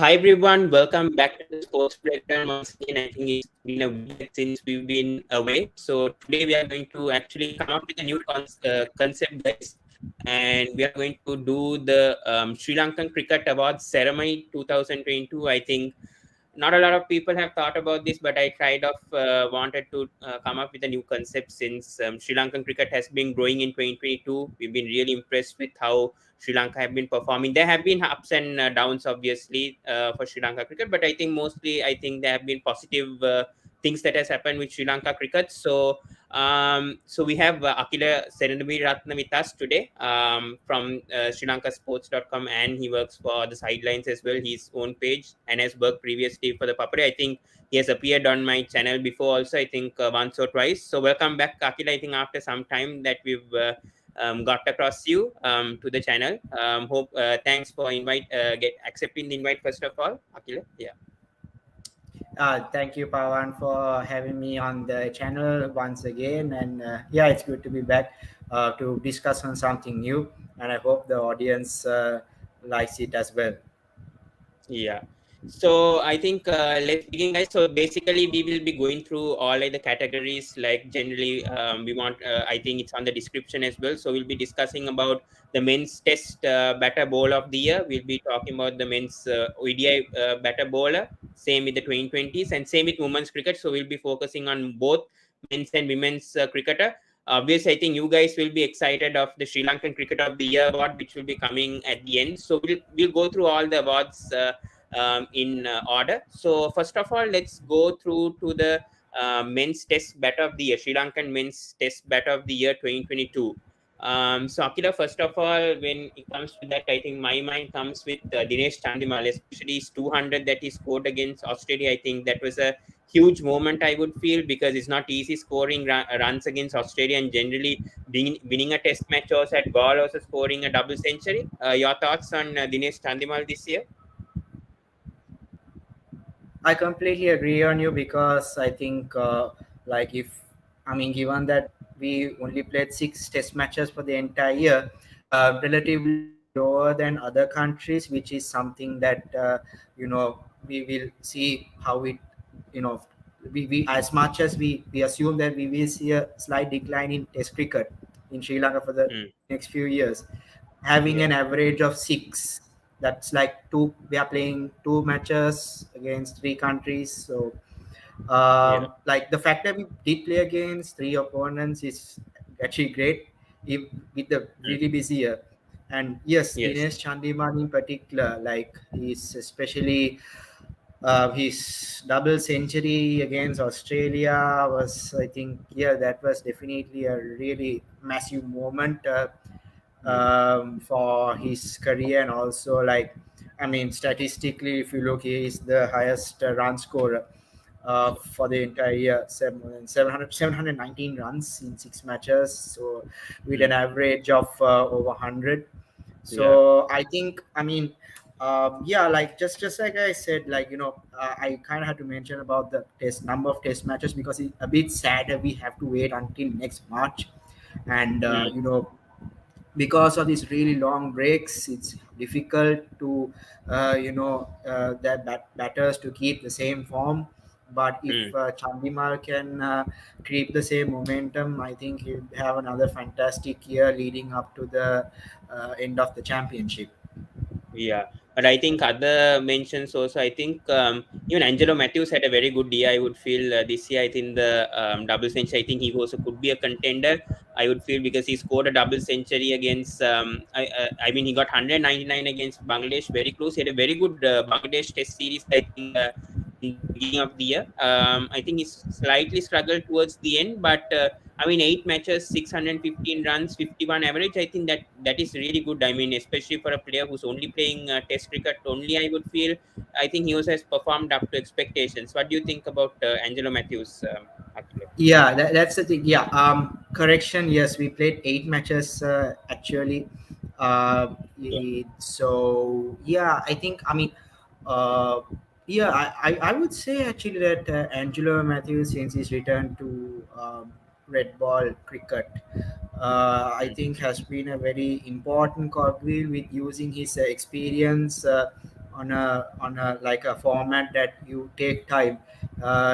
Hi everyone, welcome back to the Sports Breakdown once again. I think it's been a week since we've been away. So today we are going to actually come up with a new concept, guys. And we are going to do the Sri Lankan Cricket Awards Ceremony 2022. I think not a lot of people have thought about this, but I tried of wanted to come up with a new concept since Sri Lankan cricket has been growing in 2022. We've been really impressed with how Sri Lanka have been performing. There have been ups and downs, obviously, for Sri Lanka cricket, but I think mostly I think there have been positive things that has happened with Sri Lanka cricket. So we have Akhila Seneviratne with us today from Sri LankaSports.com, and he works for the Sidelines as well, his own page, and has worked previously for the Papare. I think he has appeared on my channel before also, I think once or twice. So welcome back, Akhila. I think after some time that we've got across you to the channel. Hope Thanks for get accepting the invite first of all, Akhila. Yeah. Thank you, Pawan, for having me on the channel once again. And yeah, it's good to be back to discuss on something new. And I hope the audience likes it as well. Yeah. So I think let's begin, guys. So basically, we will be going through all like the categories. Like generally, we want. I think it's on the description as well. So we'll be discussing about the men's Test batter bowler of the year. We'll be talking about the men's ODI batter bowler. Same with the 2020s, and same with women's cricket. So we'll be focusing on both men's and women's cricketer. Obviously, I think you guys will be excited of the Sri Lankan Cricket of the Year award, which will be coming at the end. So we'll go through all the awards in order. So first of all, let's go through to the men's Test batter of the year, Sri Lankan men's Test batter of the year 2022. So Akila, first of all, when it comes to that, I think my mind comes with Dinesh Chandimal, especially his 200 that he scored against Australia. I think that was a huge moment, I would feel, because it's not easy scoring runs against Australia, and generally winning a test match also at Galle, also scoring a double century. Your thoughts on Dinesh Chandimal this year? I completely agree on you because I think, like, given that we only played 6 test matches for the entire year, relatively lower than other countries, which is something that, we will see how it, you know, we as much as we assume that we will see a slight decline in Test cricket in Sri Lanka for the Mm, next few years, having yeah, an average of 6, that's like two, we are playing 2 matches against 3 countries. So yeah, like the fact that we did play against 3 opponents is actually great, if, with the mm, really busy year. And yes, yes, Dinesh Chandimal in particular, like he's especially his double century against Australia was, I think, yeah, that was definitely a really massive moment mm, for his career. And also, like, I mean, statistically, if you look, he is the highest run scorer for the entire year, 719 runs in 6 matches, so with an mm, average of over 100. yeah, So I think, I mean, yeah, like just like I said, like, I kind of had to mention about the test number of test matches because it's a bit sad that we have to wait until next March. And mm, because of these really long breaks, it's difficult to batters to keep the same form. But if mm. Chandimal can keep the same momentum, I think he'll have another fantastic year leading up to the end of the championship. Yeah, but I think other mentions also. I think even Angelo Matthews had a very good year. I would feel this year. I think the double century. I think he also could be a contender. I would feel because he scored a double century against. I mean, he got 199 against Bangladesh, very close. He had a very good Bangladesh Test series. I think in the beginning of the year. I think he slightly struggled towards the end, but. I mean, 8 matches, 615 runs, 51 average. I think that is really good. I mean, especially for a player who's only playing Test cricket only, I would feel. I think he also has performed up to expectations. What do you think about Angelo Matthews, Akhil? Yeah, that's the thing. Yeah, correction. Yes, we played 8 matches actually. Yeah. So yeah, I think, I mean, uh, yeah, I would say actually that Angelo Matthews, since he's returned to red ball cricket, I Mm, think has been a very important cogwheel with using his experience on a like a format that you take time.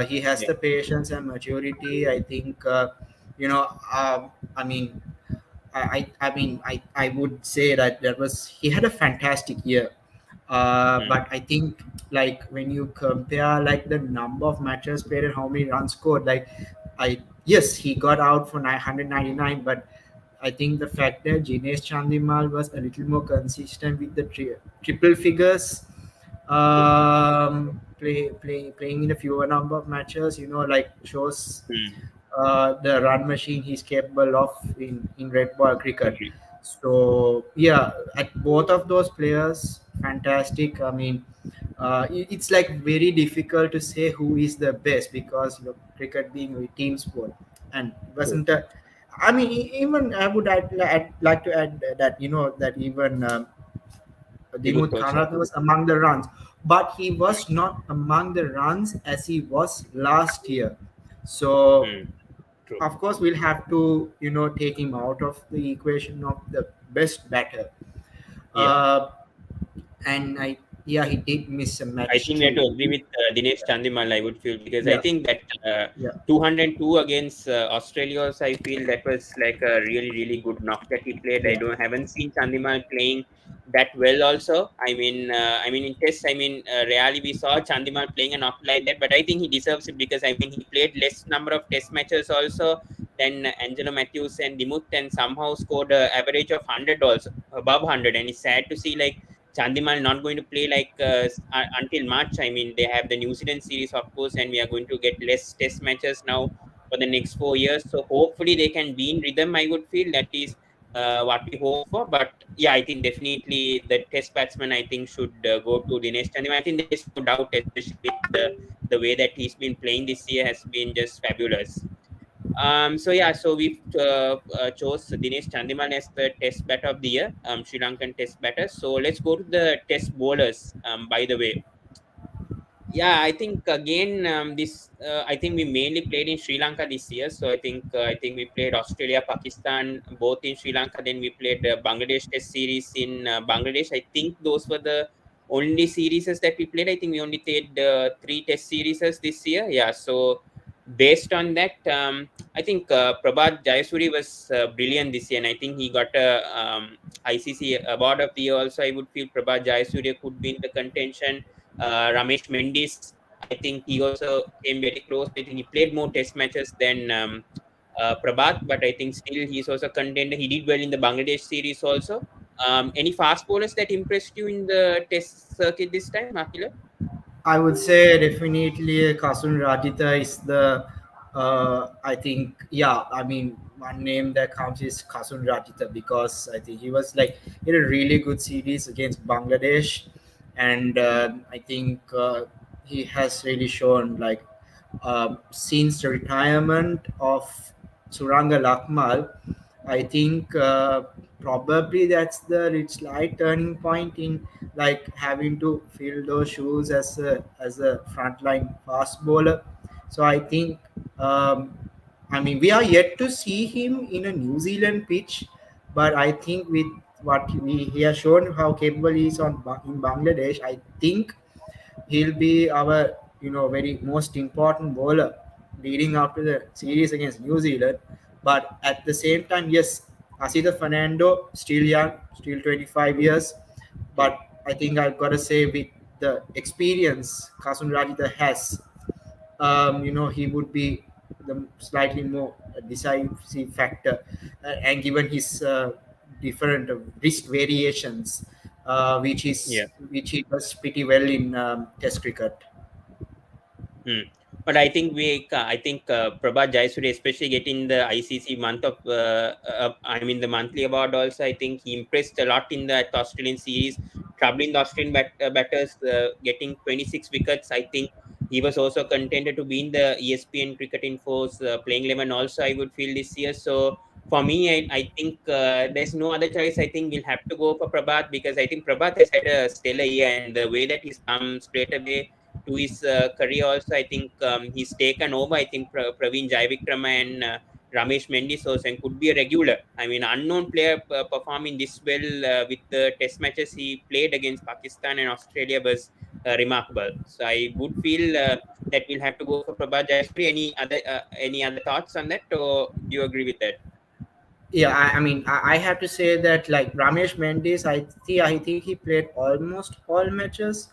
He has Yeah. the patience and maturity. I think I mean I would say that he had a fantastic year. Mm. But I think like when you compare like the number of matches played and how many runs scored, like I yes he got out for 999, but I think the fact that Jinesh Chandimal was a little more consistent with the triple figures, playing in a fewer number of matches, like shows Mm. the run machine he's capable of in red ball cricket. Agree. So yeah, at both of those players, fantastic. I mean, it's like very difficult to say who is the best because cricket being a team sport, and it True. wasn't a. I mean, even I would like to add that that even Dimut Dimut also. Khanat was among the runs, but he was not among the runs as he was last year. So Mm. True. of course we'll have to take him out of the equation of the best batter. Yeah. uh, and I yeah, he did miss a I match think we have to too. agree with Dinesh Chandimal, I would feel, because I Yeah, think that yeah, 202 against Australia also, I feel that was like a really, really good knock that he played. I yeah. haven't seen Chandimal playing that well also. I mean in tests, rarely we saw Chandimal playing a knock like that, but I think he deserves it because he played less number of test matches also than Angelo Matthews and Dimut, and somehow scored a average of 100 also, above 100. And it's sad to see like Chandimal not going to play like until March. I mean, they have the New Zealand series, of course, and we are going to get less test matches now for the next 4 years. So hopefully they can be in rhythm. I would feel that is what we hope for. But yeah, I think definitely the test batsman I think should go to Dinesh Chandimal. I think there is no doubt, especially with the way that he's been playing this year has been just fabulous. So yeah, so we chose Dinesh Chandimal as the test batter of the year, Sri Lankan test batter. So let's go to the test bowlers. By the way, yeah, I think again this I think we mainly played in Sri Lanka this year. So I think we played Australia, Pakistan, both in Sri Lanka. Then we played Bangladesh Test series in Bangladesh. I think those were the only series that we played. I think we only played three Test series this year. Yeah, so based on that, I think Prabhat Jayasuri was brilliant this year, and I think he got a ICC award of the year. Also, I would feel Prabhat Jayasuri could be in the contention. Ramesh Mendes, I think he also came very close. I think he played more test matches than Prabhat, but I think still he's also contender. He did well in the Bangladesh series also. Any fast bowlers that impressed you in the test circuit this time, Akhila? I would say definitely Kasun Rajita is the. I think yeah. I mean, one name that comes is Kasun Rajita because I think he was like in a really good series against Bangladesh, and I think he has really shown like since the retirement of Suranga Lakmal. I think probably that's the slight turning point in like having to fill those shoes as a frontline fast bowler. So I think I mean we are yet to see him in a New Zealand pitch, but I think with what he has shown how capable he is in Bangladesh, I think he'll be our very most important bowler leading up to the series against New Zealand. But at the same time, yes, Asida Fernando still young, still 25 years. Hmm. But I think I've got to say with the experience Kasun Rajita has, he would be the slightly more decisive factor, and given his different risk variations, Yeah. which he does pretty well in Test cricket. Hmm. But I think Prabhat Jayasuri, especially getting the ICC month of, the monthly award also, I think he impressed a lot in the Australian series, troubling the Australian batters, getting 26 wickets. I think he was also contended to be in the ESPN Cricket Info's playing 11 also, I would feel this year. So for me, I think there's no other choice. I think we'll have to go for Prabhat because I think Prabhat has had a stellar year, and the way that he's come straight away to his career also, I think he's taken over. I think Praveen Jaivikrama and Ramesh Mendes also, and could be a regular. I mean, unknown player performing this well with the test matches he played against Pakistan and Australia was remarkable. So I would feel that we'll have to go for Prabhat Jayasuri. Any other thoughts on that, or do you agree with that? Yeah, I mean, I have to say that like Ramesh Mendes, I think he played almost all matches,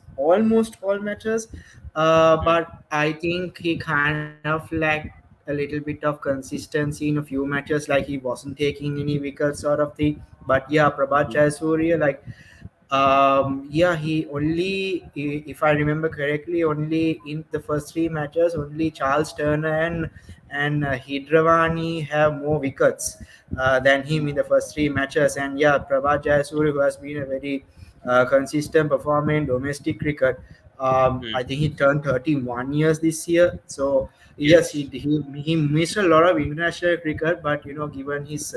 Mm, but I think he kind of lacked a little bit of consistency in a few matches. Like he wasn't taking any wickets sort of thing. But yeah, Prabhat mm, Jayasuriya, like yeah, he only, if I remember correctly, only in the first three matches, only Charles Turner and Hydravani have more wickets than him in the first three matches. And yeah, Prabhat Jayasuri, who has been a very consistent performer in domestic cricket. mm. I think he turned 31 years this year. So yes, Yes. he missed a lot of international cricket, but given his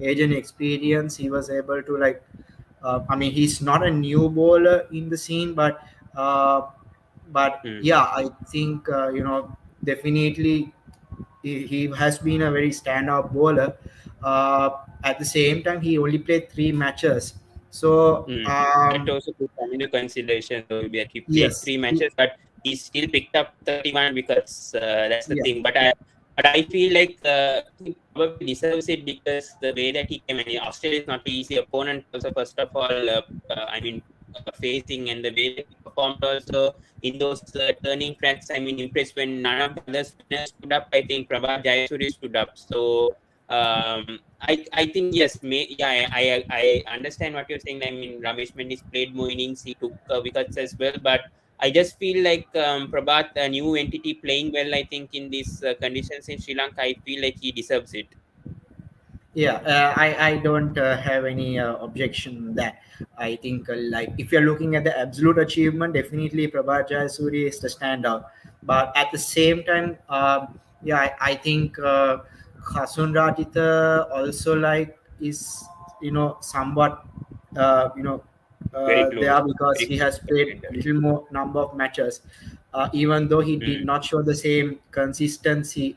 age and experience, he was able to like. I mean, he's not a new bowler in the scene, uh, but Mm, yeah, I think definitely he has been a very standout bowler. At the same time, he only played three matches, so mm. That also could come into consideration, though. Like he played yes, three matches, but he still picked up 31 wickets. That's the yeah, thing. But I feel like he probably deserves it because the way that he came. I mean, Australia is not an easy opponent. Also, first of all, I mean, facing, and the way that he performed also in those turning tracks. I mean, impressed when none of the other spinners stood up. I think Prabhat Jayasuri stood up. So I think yes, yeah, I understand what you're saying. I mean, Ramesh Mendes played more innings, he took wickets as well, but I just feel like Prabhat, a new entity playing well. I think in these conditions in Sri Lanka, I feel like he deserves it. yeah, I don't have any objection on that. I think like if you're looking at the absolute achievement, definitely Prabhat Jayasuri is the standout. But at the same time, yeah, I think Khasun Ratita also like is somewhat you know Very close, there because very he close has played contender. little more number of matches, even though he did Mm, not show the same consistency.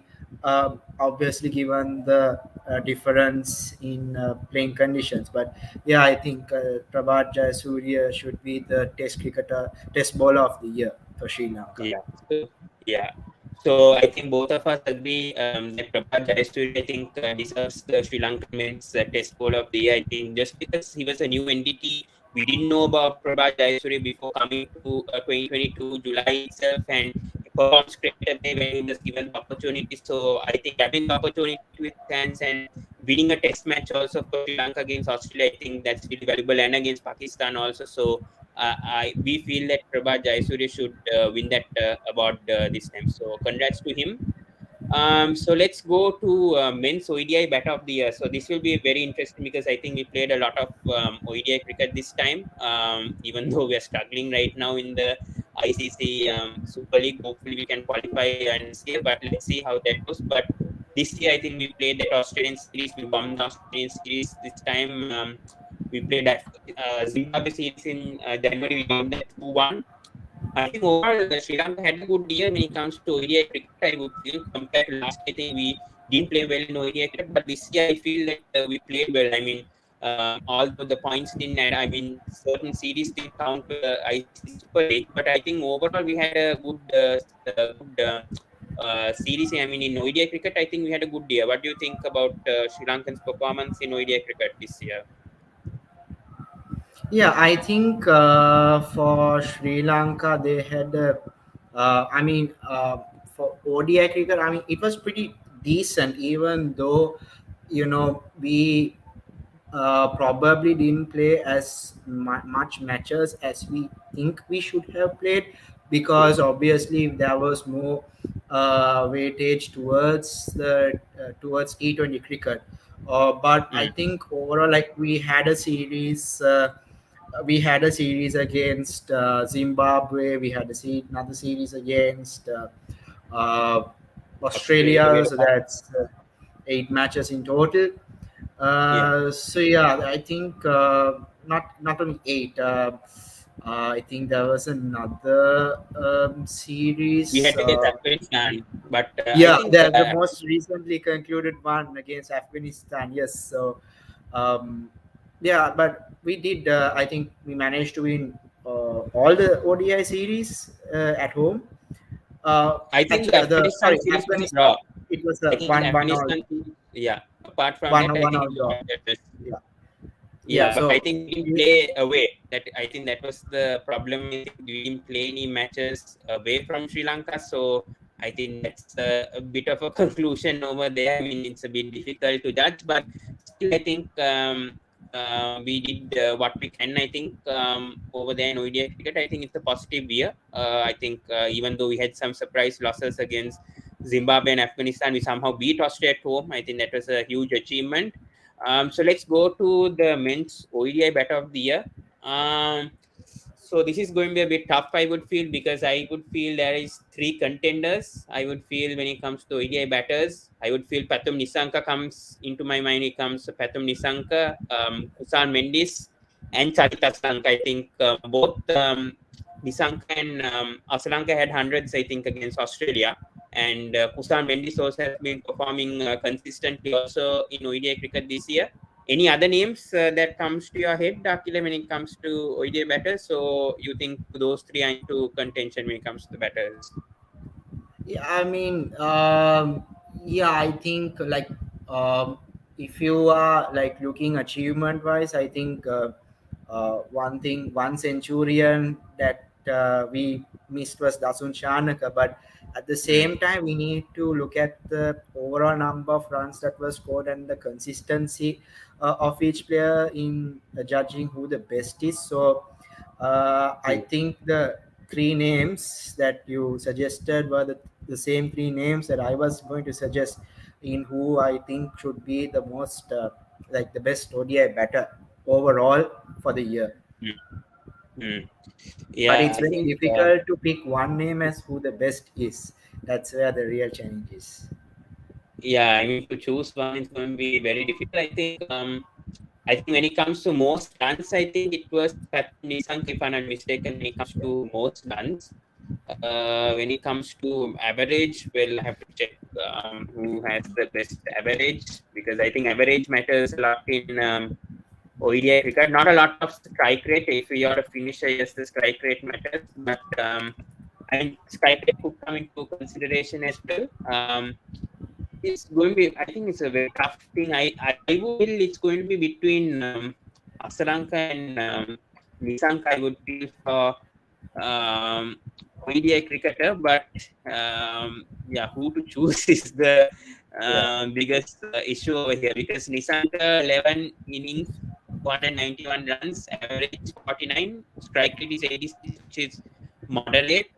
Obviously, given the difference in playing conditions, but yeah, I think Prabhat Jayasuriya should be the test bowler of the year for Sri Lanka. yeah. Yeah. So I think both of us agree that Prabhat Jayasuri, I think, deserves the Sri Lankan men's test bowler of the year. I think just because he was a new entity, we didn't know about Prabhat Jayasuri before coming to 2022 July itself, and he performed straight away when he was given the opportunity. So I think having the opportunity with his hands and winning a test match also for Sri Lanka against Australia, I think that's really valuable, and against Pakistan also. So we feel that Prabhat Jayasuri should win that award this time. So congrats to him. So let's go to men's ODI Bat of the Year. So this will be very interesting because I think we played a lot of ODI cricket this time, even though we are struggling right now in the ICC Super League. Hopefully we can qualify next year, but let's see how that goes. But this year I think we played that Australian series. We won the Australian series this time. We played Zimbabwe series in January. We won that 2-1. I think overall Sri Lanka had a good year when it comes to ODI cricket. I would feel compared to last year, I think we didn't play well in ODI cricket, but this year I feel that we played well. I mean, although the points didn't add, I mean, certain series didn't count to the ICC Super League, but I think overall we had a good series. I mean, in ODI cricket, I think we had a good year. What do you think about Sri Lankan's performance in ODI cricket this year? Yeah, I think for Sri Lanka they had, I mean, for ODI cricket, I mean, it was pretty decent, even though we probably didn't play as much matches as we think we should have played, True. because obviously there was more weightage towards T20 cricket. But I Mm, think overall, like we had a series against Zimbabwe. We had another series against uh, Australia, we Australia. had a So bad. that's eight matches in total. Yeah. So yeah, I think not only eight. I think there was another We series. had against Afghanistan, but I Yeah, think the most recently concluded one against Afghanistan. Yes, so um, yeah, but we did. I think we managed to win all the ODI series at home. I think the Actually, the Afghanistan sorry, series was a Afghanistan. draw. It was I a think the one all Afghanistan series, yeah. Apart from one that, I one think all we draw. got the best. Yeah, yeah. Yeah, but I So think we didn't you, play away. That I think that was the problem. I think we didn't play any matches away from Sri Lanka, so I think that's a bit of a conclusion over there. I mean, it's a bit difficult to judge, but still, I think we did what we can. I think over there in ODI cricket, I think it's a positive year. I think even though we had some surprise losses against Zimbabwe and Afghanistan, we somehow beat Australia at home. I think that was a huge achievement. So let's go to the men's ODI Batter of the Year. Um, so this is going to be a bit tough, I would feel, because I would feel there is three contenders. I would feel when it comes to ODI batters, I would feel Pathum Nisanka comes into my mind. It comes Pathum Nisanka, Kusan Mendis, and Charit Asalanka. I think both Nisanka and Asalanka had hundreds, I think, against Australia. And Kusan Mendis also has been performing consistently also in ODI cricket this year. Any other names that comes to your head, Akhila, when it comes to ODI batters? So you think those three are into contention when it comes to the batters? yeah, I mean, yeah, I think like if you are like looking achievement wise, I think one thing, one centurion that we missed was Dasun Shanaka, but at the Mm, same time, we need to look at the overall number of runs that were scored and the consistency of each player in judging who the best is. So I mm, think the three names that you suggested were the same three names that I was going to suggest in who I think should be the most like the best ODI batter overall for the year. mm, mm. But Yeah, it's I very think difficult to pick one name as who the best is. That's where the real challenge is. yeah, I mean to choose one is going to be very difficult. I think when it comes to most runs, I think it was Pathum Nisank, if I'm not mistaken, when it comes to most runs. When it comes to average, well, I have to check who has the best average, because I think average matters a lot in ODI cricket. Not a lot of strike rate. If you are a finisher, yes, the strike rate matters. But I mean, strike rate could come into consideration as well. It's going to be, I think it's a very tough thing. I would feel it's going to be between Asalanka and Nisanka, I would feel for ODI cricketer, but yeah, who to choose is the Yeah, biggest issue over here, because Nisanka 11 innings, 291 runs, average 49, strike rate is 86, which is moderate.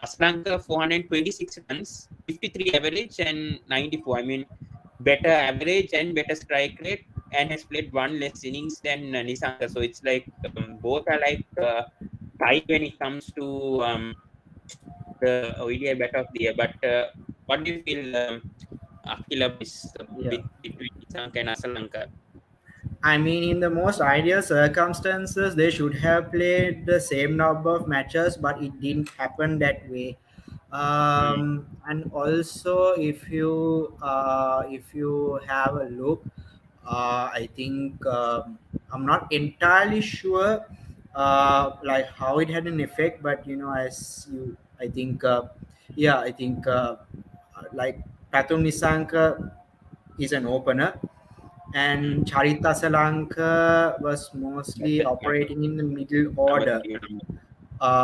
Aslanka 426 runs, 53 average and 94. I mean, better average and better strike rate, and has played one less innings than Nisanka. So it's like both are like tied when it comes to the ODI bet of the year. But what do you feel, Akila, is yeah. between Nisanka and Asalanka? I mean, in the most ideal circumstances, they should have played the same number of matches, but it didn't happen that way. Mm, And also, if you have a look, I think I'm not entirely sure like how it had an effect, but you know, as you, I think, yeah, I think like Patum Nisanka is an opener mm. and Charita Salanka was That's mostly it. operating in the middle Number order. three. Number.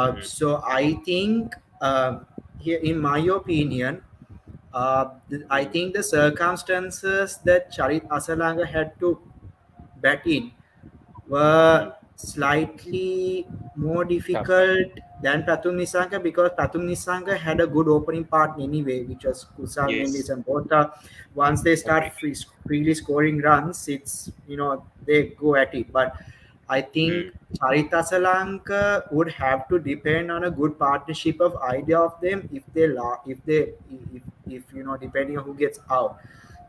Mm, So I think here, in my opinion, I mm. think the circumstances that Charit Asalanga had to bat in were Mm. slightly more Tough. difficult than Patum Nisanga because Patum Nisanga had a good opening part anyway, which was Kusal Mendes Yes. and Botha. Once they start Agreed. freely scoring runs, it's you know they go at it. But I Mm, think Charita Salanka would have to depend on a good partnership of idea of them if you know depending on who gets out.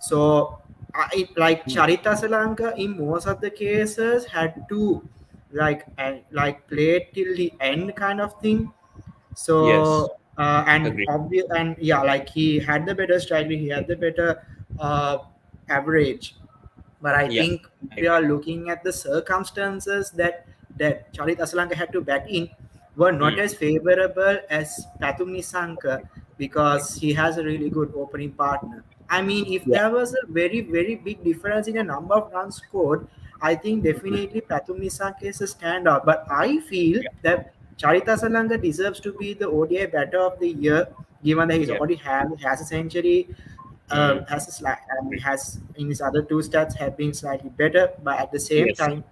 So I like mm, Charita Salanka in most of the cases had to like played till the end kind of thing. Yes, So and agree. obvious, and yeah, like he had the better strategy, he had the better uh, average. But I Yeah, think if I we are agree. looking at the circumstances that Charit Asalanka had to bat in were not Mm. as favorable as Pathum Nisanka, because he has a really good opening partner. I mean, if Yeah. there was a very, very big difference in the number of runs scored, I think Mm. definitely Pathum Nisanka is a standout. But I feel Yeah. that Charita Salanga deserves to be the ODI batter of the year, given that he's Yeah. already has a century, Mm. has a slight, and has in his other two stats have been slightly better, but at the same Yes. time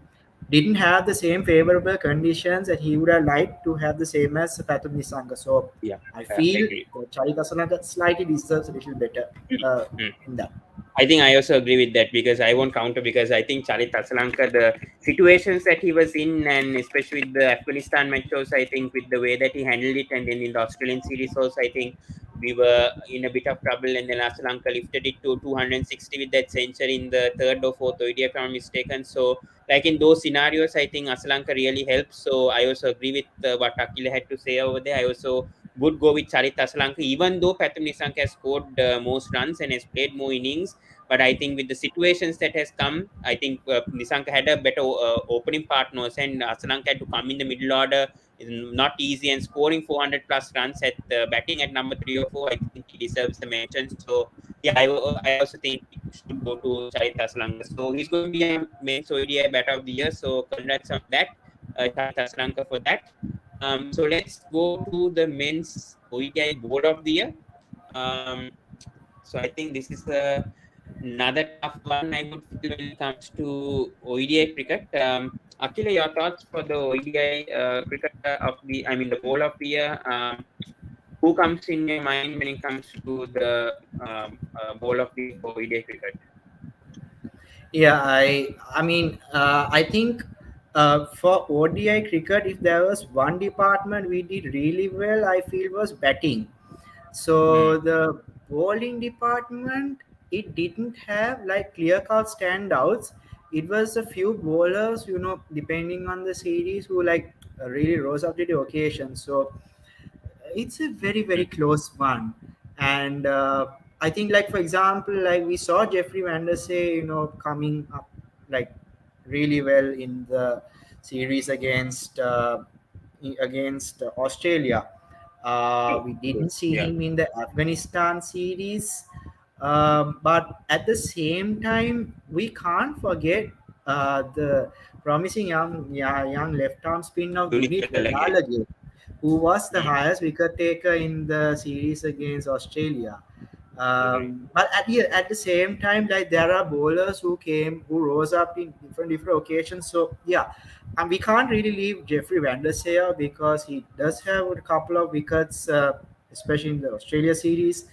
didn't have the same favorable conditions that he would have liked to have the same as Patum Nisanga. So Yeah. I I feel agree. that Charita Salanga slightly deserves a little better Mm. uh, Mm. in that. I think I also agree with that because I won't counter because I think Charit Asalanka, the situations that he was in, and especially with the Afghanistan match also, I think with the way that he handled it, and then in the Australian series also, I think we were in a bit of trouble, and then Asalanka lifted it to 260 with that century in the third or fourth ODI, if I'm not mistaken. So, like in those scenarios, I think Asalanka really helps. So, I also agree with what Akhila had to say over there. I also would go with Charit Asalanka, even though Pathum Nisanka has scored most runs and has played more innings. But I think with the situations that has come, I think Nisanka had a better opening partners, and Asalanka had to come in the middle order. Is not easy, and scoring 400 plus runs at batting at number 3 or 4, I think he deserves the mention. So yeah, I also think it should go to Charit Asalanka. So he's going to be a men's ODI batter of the year. So congrats on that, Charit Asalanka, for that. So let's go to the men's ODI board of the year. Um, so I think this is another tough one, I would feel, when it comes to ODI cricket. Akila, your thoughts for the ODI cricketer of the, I mean, the bowl of the year. Who comes in your mind when it comes to the bowl of the year for ODI cricket? Yeah, I think for ODI cricket, if there was one department we did really well, I feel was batting. Hmm. So the bowling department, it didn't have like clear cut standouts. It was a few bowlers, depending on the series, who like really rose up to the occasion. So it's a very, very Hmm. close one. And I think, like, for example, like we saw Jeffrey Vandersay, coming up like really well in the series against Australia. Oh, We good. didn't see Yeah. him in the Afghanistan series, but at the same time, we can't forget the promising young left arm spin of Dunit Dunit Velalage. Velalage, who was the Hmm. highest wicket taker in the series against Australia. Agree. At the same time, like there are bowlers who rose up in different occasions. So yeah, and we can't really leave Jeffrey Vandersay out because he does have a couple of wickets, especially in the Australia series.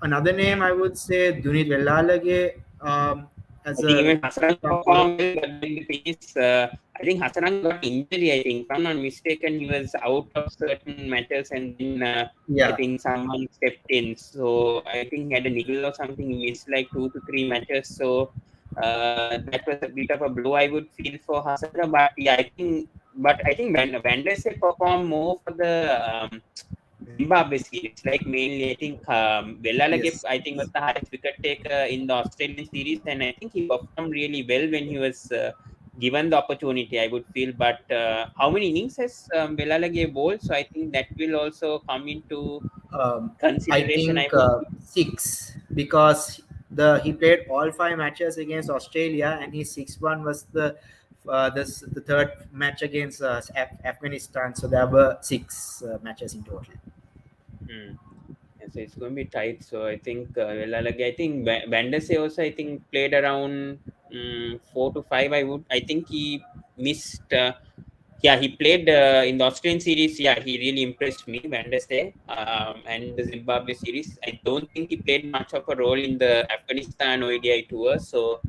Another name I would say Dunit Velalage, I as think a even Hassananga from bowler. performed well, but then the thing is, I think Hassananga got injury. I think, if I'm not mistaken, he was out of certain matches, and then I Yeah. think someone stepped in. So I think he had a niggle or something. He missed like 2 to 3 matches. So that was a bit of a blow, I would feel, for Hassananga. But yeah, I think Van der Sar performed more for the Zimbabwe series. Like mainly, I think Velalage, Yes. I think, was the highest wicket taker in the Australian series, and I think he performed really well when he was given the opportunity, I would feel. But how many innings has Velalage bowled? So I think that will also come into I consideration, I think would feel. six, because the he played all five matches against Australia, and his sixth one was the third match against Afghanistan. So there were six matches in total. Hmm. Yeah, so it's going to be tight. So I think Velalage, I think Van der Sar also, I think, played around 4 to 5. I think he missed. Yeah, he played in the Australian series. Yeah, he really impressed me, Van der Sar, and the Zimbabwe series. I don't think he played much of a role in the Afghanistan ODI tour. So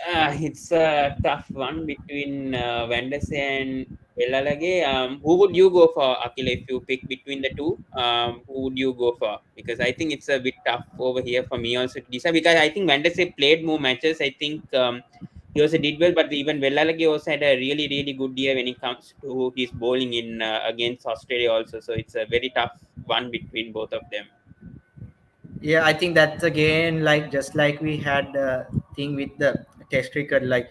it's a tough one between Van der Sar and Velalage. Who would you go for, Akil, if you pick between the two? Who would you go for? Because I think it's a bit tough over here for me also to decide. Because I think Van der Sar played more matches. I think he also did well, but even Velalage also had a really, really good year when it comes to his bowling in against Australia also. So it's a very tough one between both of them. Yeah, I think that's again like just like we had the thing with the test cricket, like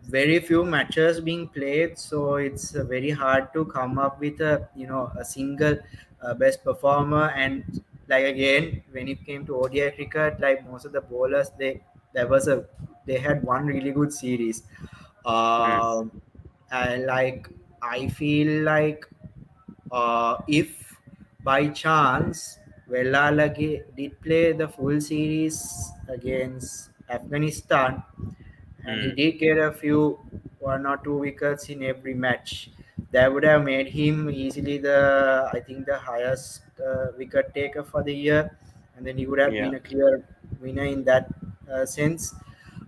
very few matches being played, so it's very hard to come up with a a single best performer. And like again, when it came to ODI cricket, like most of the bowlers, there was a they had one really good series. Mm, Um, and like I feel like if by chance Velalage did play the full series against Afghanistan, and he mm, did get a few 1 or 2 wickets in every match, that would have made him easily the I think the highest wicket taker for the year, and then he would have yeah, been a clear winner in that sense.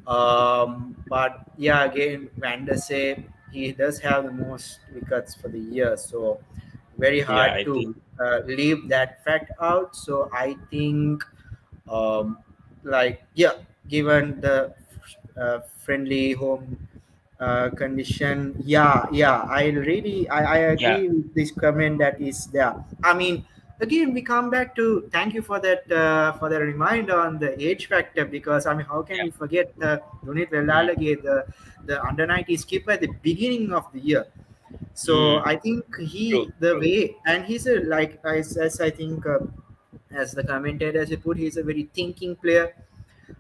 But yeah, again, Vander say he does have the most wickets for the year, so very yeah. hard I to think leave that fact out. So I think, um, like yeah, given the friendly home condition, yeah, I yeah, agree with this comment that is there. I mean, again, we come back to thank you for the reminder on the age factor, because I mean, how can yeah, we forget Dunit mm, Velalage, the under 90 skipper at the beginning of the year. So mm, I think true, the true. way, and he's a like as I think as the commentators he put, he's a very thinking player.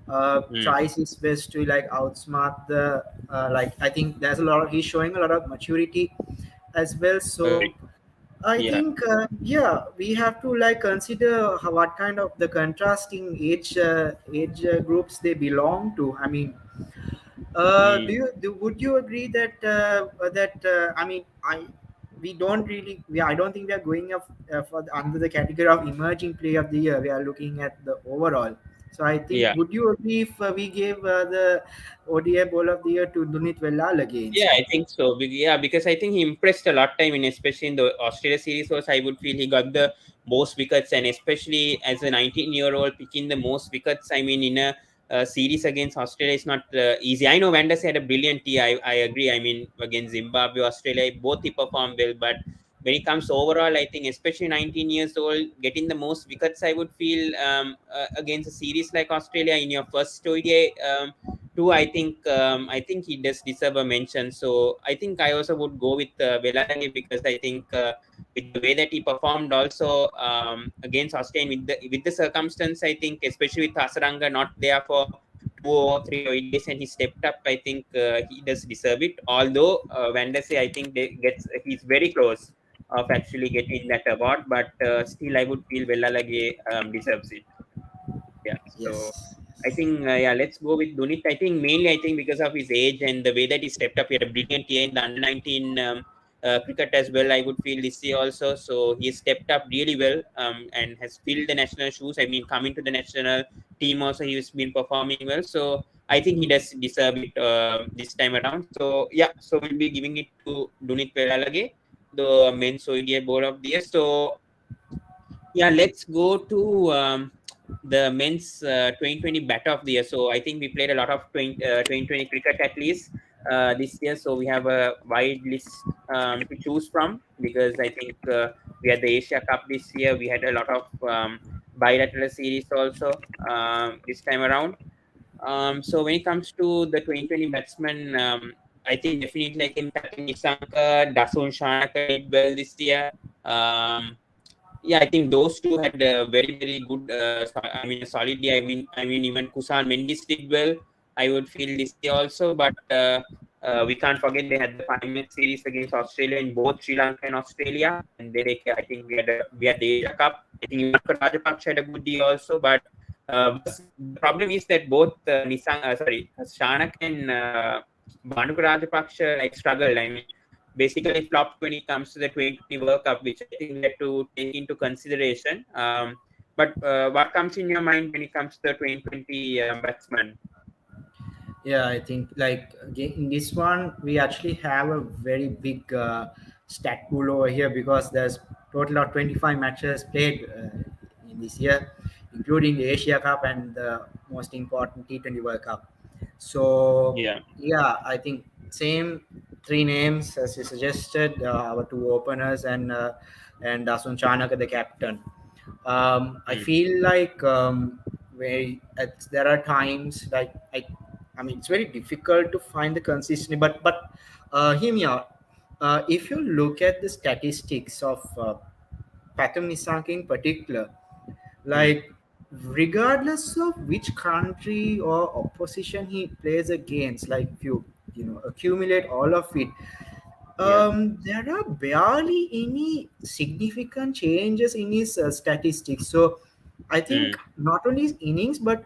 Mm, Tries his best to like outsmart the like I think there's a lot of, he's showing a lot of maturity as well. So agreed. I Yeah, think yeah, we have to like consider how, what kind of the contrasting age groups they belong to. I mean, do mm, you would you agree that I mean we don't really I don't think we are going up under the category of emerging player of the year. We are looking at the overall. So I think yeah. would you agree if we gave the ODI ball of the year to Dunit Vellalaga Yeah, instead? I think so. Yeah, because I think he impressed a lot. I mean, especially in the Australia series, also I would feel he got the most wickets, and especially as a 19-year-old picking the most wickets. I mean, in a series against Australia is not easy. I know Vanders had a brilliant year. I agree. I mean, against Zimbabwe, Australia, both he performed well, but when it comes to overall, I think especially 19 years old getting the most wickets, I would feel against a series like Australia in your first ODI. Two, I think he does deserve a mention. So I think I also would go with Velalage, because I think with the way that he performed also against Australia with the circumstance, I think especially with Hasaranga not there for 2 or 3 days and he stepped up, I think he does deserve it. Although Vandese, I think he's very close of actually getting that award, but still I would feel Velalage deserves it. Yeah. So Yes. I think yeah, let's go with Dunit. I think mainly because of his age and the way that he stepped up. He had a brilliant year in the under 19 cricket as well. I would feel this year also. So he stepped up really well and has filled the national shoes. I mean, coming to the national team also, he has been performing well. So I think he does deserve it this time around. So yeah, so we'll be giving it to Dunit Velalage, the men's ODI board of the year. So yeah, let's go to the men's 2020 batter of the year. So I think we played a lot of 2020 cricket at least this year. So we have a wide list to choose from, because I think we had the Asia Cup this year. We had a lot of bilateral series also this time around. So when it comes to the 2020 batsmen, I think definitely I think Tatin Nisanka, Dasun Shanaka did well this year. Um, yeah, I think those two had a very, very good. I mean, a solid year. I mean, even Kusan Mendis did well. I would feel this year also, but we can't forget they had the 5 match series against Australia in both Sri Lanka and Australia, and I think we had the Asia Cup. I think Ivanka Rajapaksa had a good year also, but the problem is that both Shanak and Bhanuka Rajapaksa like struggled. I mean, basically flopped when it comes to the 2020 World Cup, which I think we had to take into consideration. But what comes in your mind when it comes to the 2020 batsman? Yeah, I think like again, in this one we actually have a very big stat pool over here, because there's total of 25 matches played in this year, including the Asia Cup and the most important T20 World Cup. So Yeah. yeah, I think same three names as you suggested, our two openers and Dasun Chanaka, the captain. I Mm. feel like there are times like I mean it's very difficult to find the consistency, but hear me out. If you look at the statistics of Pathum Nisank in particular, Mm. like regardless of which country or opposition he plays against, like if you know accumulate all of it, Yeah. there are barely any significant changes in his statistics. So I think Mm. not only his innings but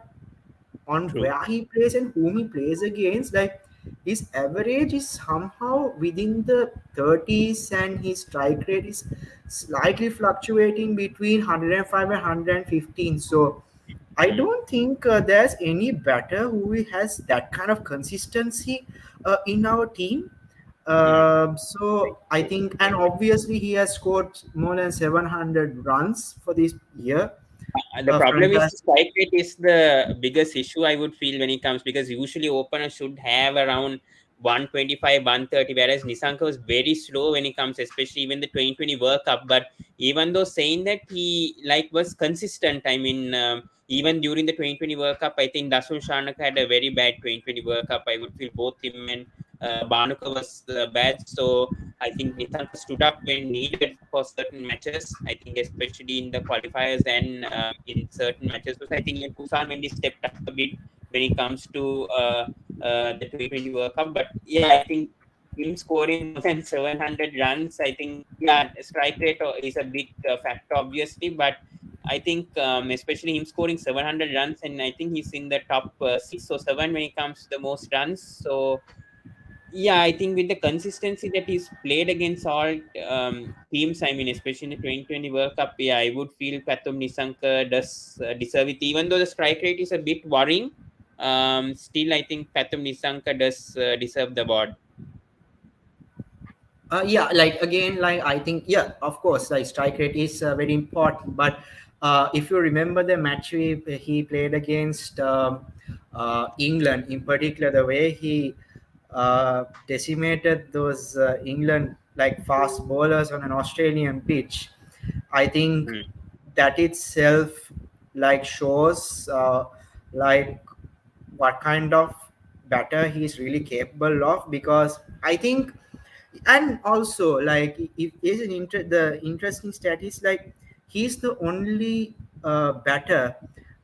on True. where he plays and whom he plays against, like his average is somehow within the 30s and his strike rate is slightly fluctuating between 105 and 115. So I Mm. don't think there's any batter who has that kind of consistency in our team. Mm. So I think, and obviously he has scored more than 700 runs for this year. The problem is the Fantastic. strike rate is the biggest issue I would feel when it comes, because usually openers should have around 125, 130, whereas Nisanka was very slow when it comes, especially even the 2020 World Cup. But even though saying that, he like was consistent. I mean, even during the 2020 World Cup, I think Dasun Shanaka had a very bad 2020 World Cup. I would feel both him and Banuka was bad. So I think Nisanka stood up when needed for certain matches. I think especially in the qualifiers and in certain matches. Because I think even Kusal Mendy stepped up a bit when it comes to the 2020 World Cup. But yeah, I think him scoring more than 700 runs, I think, yeah, strike rate is a big factor, obviously. But I think especially him scoring 700 runs, and I think he's in the top 6 or 7 when it comes to the most runs. So yeah, I think with the consistency that he's played against all teams, I mean, especially in the 2020 World Cup, yeah, I would feel Pathum Nisanka does deserve it. Even though the strike rate is a bit worrying, still, I think Pathum Nisanka does deserve the award. Yeah, like again, like I think, yeah, of course, like strike rate is very important. But if you remember the match he played against England, in particular, the way he decimated those England like fast bowlers on an Australian pitch, I think Mm. that itself like shows like what kind of batter he's really capable of. Because I think, and also like if is the interesting stat is like he's the only batter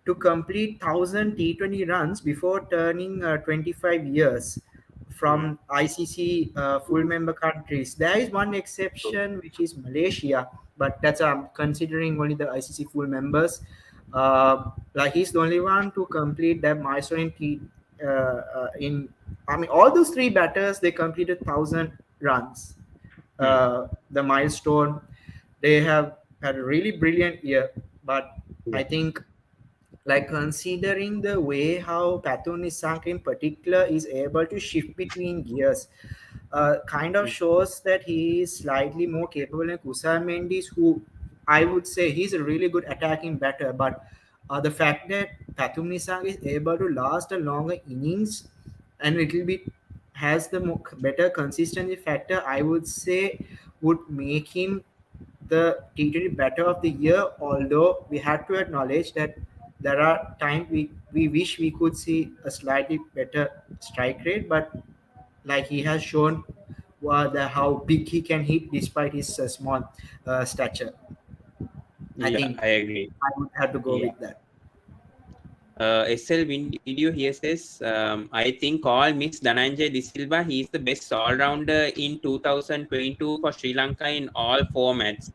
to complete 1000 T20 runs before turning 25 years Mm. from ICC full member countries. There is one True. exception, which is Malaysia, but that's considering only the ICC full members. Like he's the only one to complete that milestone in I mean, all those three batters they completed 1000 runs. Mm. The milestone, they have had a really brilliant year. But I Yeah. think, like considering the way how Patu Nisank in particular is able to shift between gears, kind of Mm. shows that he is slightly more capable than Kusal Mendes, who I would say he's a really good attacking batter. But the fact that Pathum Nisang is able to last a longer innings and little bit has the better consistency factor, I would say would make him the T20 batter of the year. Although we have to acknowledge that there are times we wish we could see a slightly better strike rate, but like he has shown how big he can hit despite his small stature. I Yeah, think I agree. I would have to go Yeah. with that. SL video here says, I think all Miss Dhananjay De Silva, he is the best all-rounder in 2022 for Sri Lanka in all formats.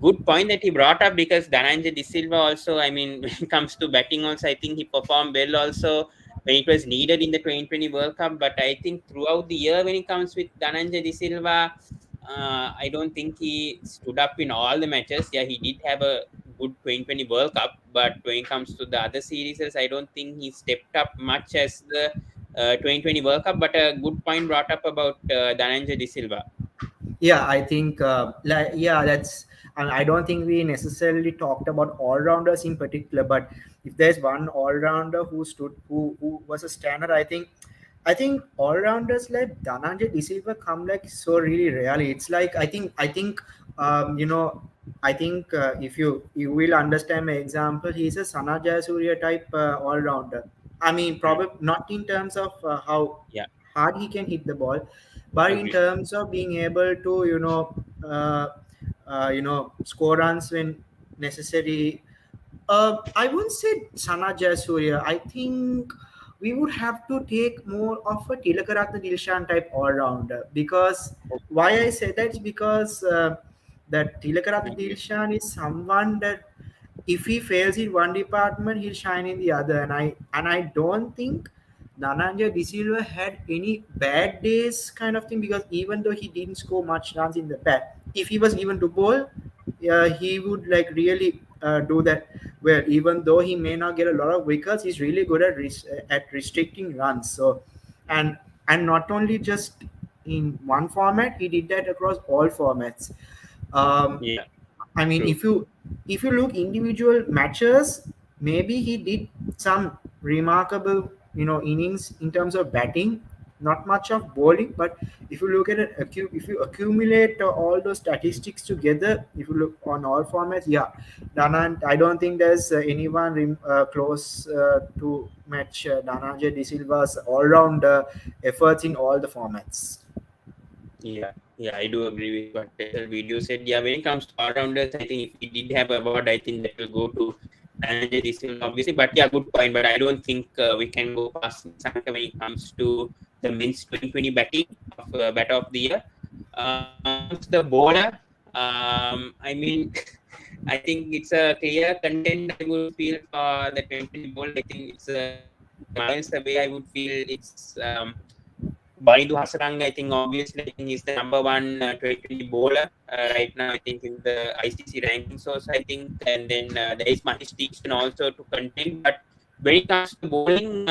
Good point that he brought up, because Dhananjay De Silva also, I mean, when it comes to batting also, I think he performed well also when it was needed in the 2020 World Cup. But I think throughout the year when it comes with Dhananjay De Silva, I don't think he stood up in all the matches. Yeah, he did have a good 2020 World Cup, but when it comes to the other series, I don't think he stepped up much as the 2020 World Cup. But a good point brought up about Dhananjay De Silva. Yeah, I think like yeah, that's. And I don't think we necessarily talked about all rounders in particular, but if there's one all rounder who was a standard, I think I think all rounders like Dhananjay De Silva come like so really rarely. It's like I think you know I think if you will understand my example, he's a Sana Jayasuriya type all rounder. I mean, Mm. probably not in terms of how Yeah, hard he can hit the ball, but in agree. terms of being able to score runs when necessary. I wouldn't say Sana Jayasuriya. I think we would have to take more of a Tilakaratna Dilshan type all rounder because why I say that is because that Tilakaratna Okay. Dilshan is someone that if he fails in one department, he'll shine in the other. And I don't think Nananja De Silva had any bad days kind of thing because even though he didn't score much runs in the bat, if he was given to bowl, he would like really do that well. Even though he may not get a lot of wickets, he's really good at at restricting runs. So, and and not only just in one format, he did that across all formats. Um, Yeah, I mean, true. if you look individual matches, maybe he did some remarkable innings in terms of batting, not much of bowling. But if you look at it, if you accumulate all those statistics together, if you look on all formats, yeah, Danand, I don't think there's anyone close to match Dananja De Silva's all-round efforts in all the formats. Yeah, yeah, I do agree with what the video said. Yeah, when it comes to all-rounders, I think if we did have award, I think that will go to Dhananjay this will obviously. But yeah, good point. But I don't think we can go past Sanka when it comes to the men's 2020 batting of batter of the year. When it comes to the bowler, I mean, I think it's a clear contender. I would feel for the 2020 bowler. I think it's by miles away. I would feel it's Baidu Hasaranga, I think obviously I think he's the number one 2020 bowler right now. I think in the ICC rankings also I think, and then there is Mahesh Deekshan also to contend. But when it comes to bowling,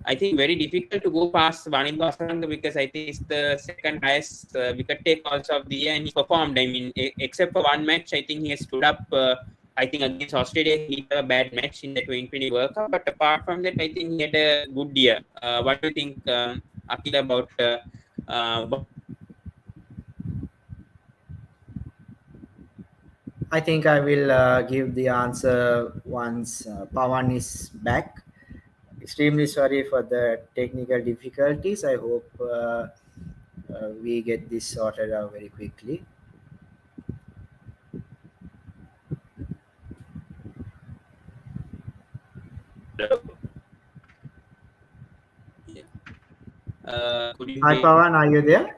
I think very difficult to go past Baidu Hasaranga because I think it's the second highest wicket take also of the year, and he performed. I mean, except for one match, I think he has stood up. I think against Australia, he did have a bad match in the 2020 World Cup. But apart from that, I think he had a good year. What do you think? Akhil, about I think I will give the answer once Pawan is back. Extremely sorry for the technical difficulties. I hope we get this sorted out very quickly. Hello? Yeah. Could you Hi hear me? Pawan, are you there?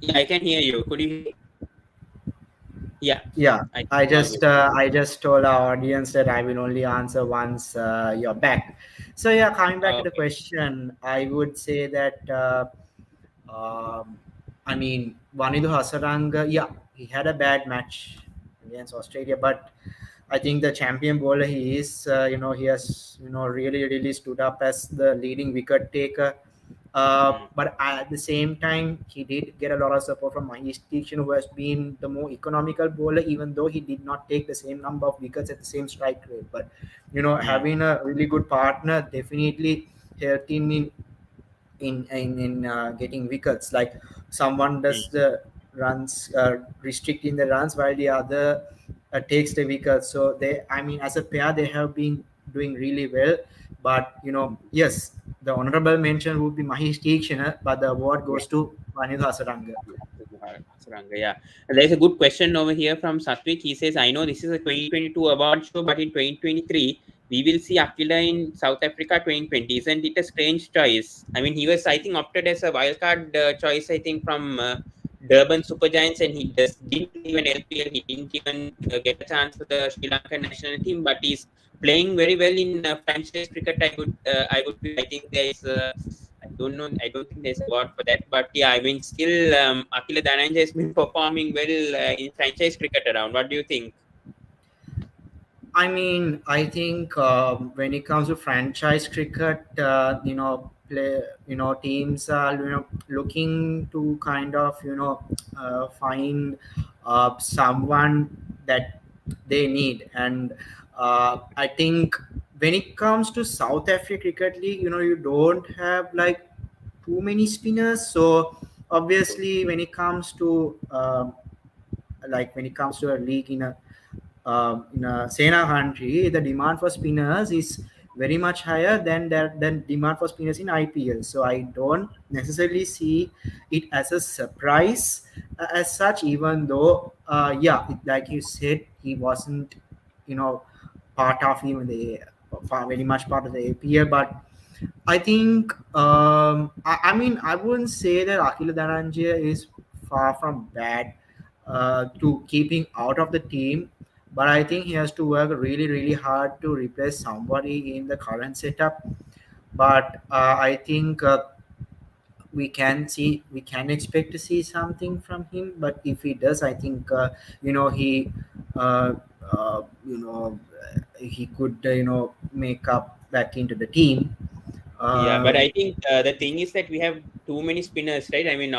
Yeah, I can hear you. Could you hear me? Yeah, Yeah, I think all good. I just told our audience that I will only answer once you're back. So yeah, coming back to the Okay. question, I would say that I mean Vanidu Hasaranga, yeah, he had a bad match against Australia, but I think the champion bowler he is, he has, really stood up as the leading wicket taker. Mm, But at the same time, he did get a lot of support from Mahesh Deekshan, who has been the more economical bowler, even though he did not take the same number of wickets at the same strike rate. But mm, having a really good partner definitely helped him in getting wickets. Like someone mm, does the runs, restricting the runs, while the other takes the wickets. So they, I mean, as a pair, they have been doing really well. But yes, the honorable mention would be Mahesh Deekshana, but the award yeah. goes to Vanidha Asaranga. Suranga, yeah. And there's a good question over here from Satwik. He says, I know this is a 2022 award show, but in 2023, we will see Akhila in South Africa 2020. Isn't it a strange choice? I mean, he was, I think, opted as a wildcard choice, I think, from Durban Super Giants, and he didn't play even LPL. He didn't even get a chance for the Sri Lankan national team, but he's playing very well in franchise cricket. I would feel. I think there is. I don't know. I don't think there's a word for that. But yeah, I mean, still, Akhila Dhananjay has been performing well in franchise cricket around. What do you think? I mean, I think when it comes to franchise cricket, teams are looking to kind of find someone that they need, and I think when it comes to South Africa Cricket League, you don't have like too many spinners. So obviously, when it comes to when it comes to a league in a Sena country, the demand for spinners is very much higher than demand for spinners in IPL. So I don't necessarily see it as a surprise as such, even though like you said, he wasn't you know part of even the very much part of the APL, but I think I mean I wouldn't say that Akhila Dhananjaya is far from bad to keeping out of the team, but I think he has to work really hard to replace somebody in the current setup. But I think we can expect to see something from him. But if he does, I think he uh, you know he could make up back into the team. Yeah, but I um, think the thing is that we have too many spinners, right? I mean,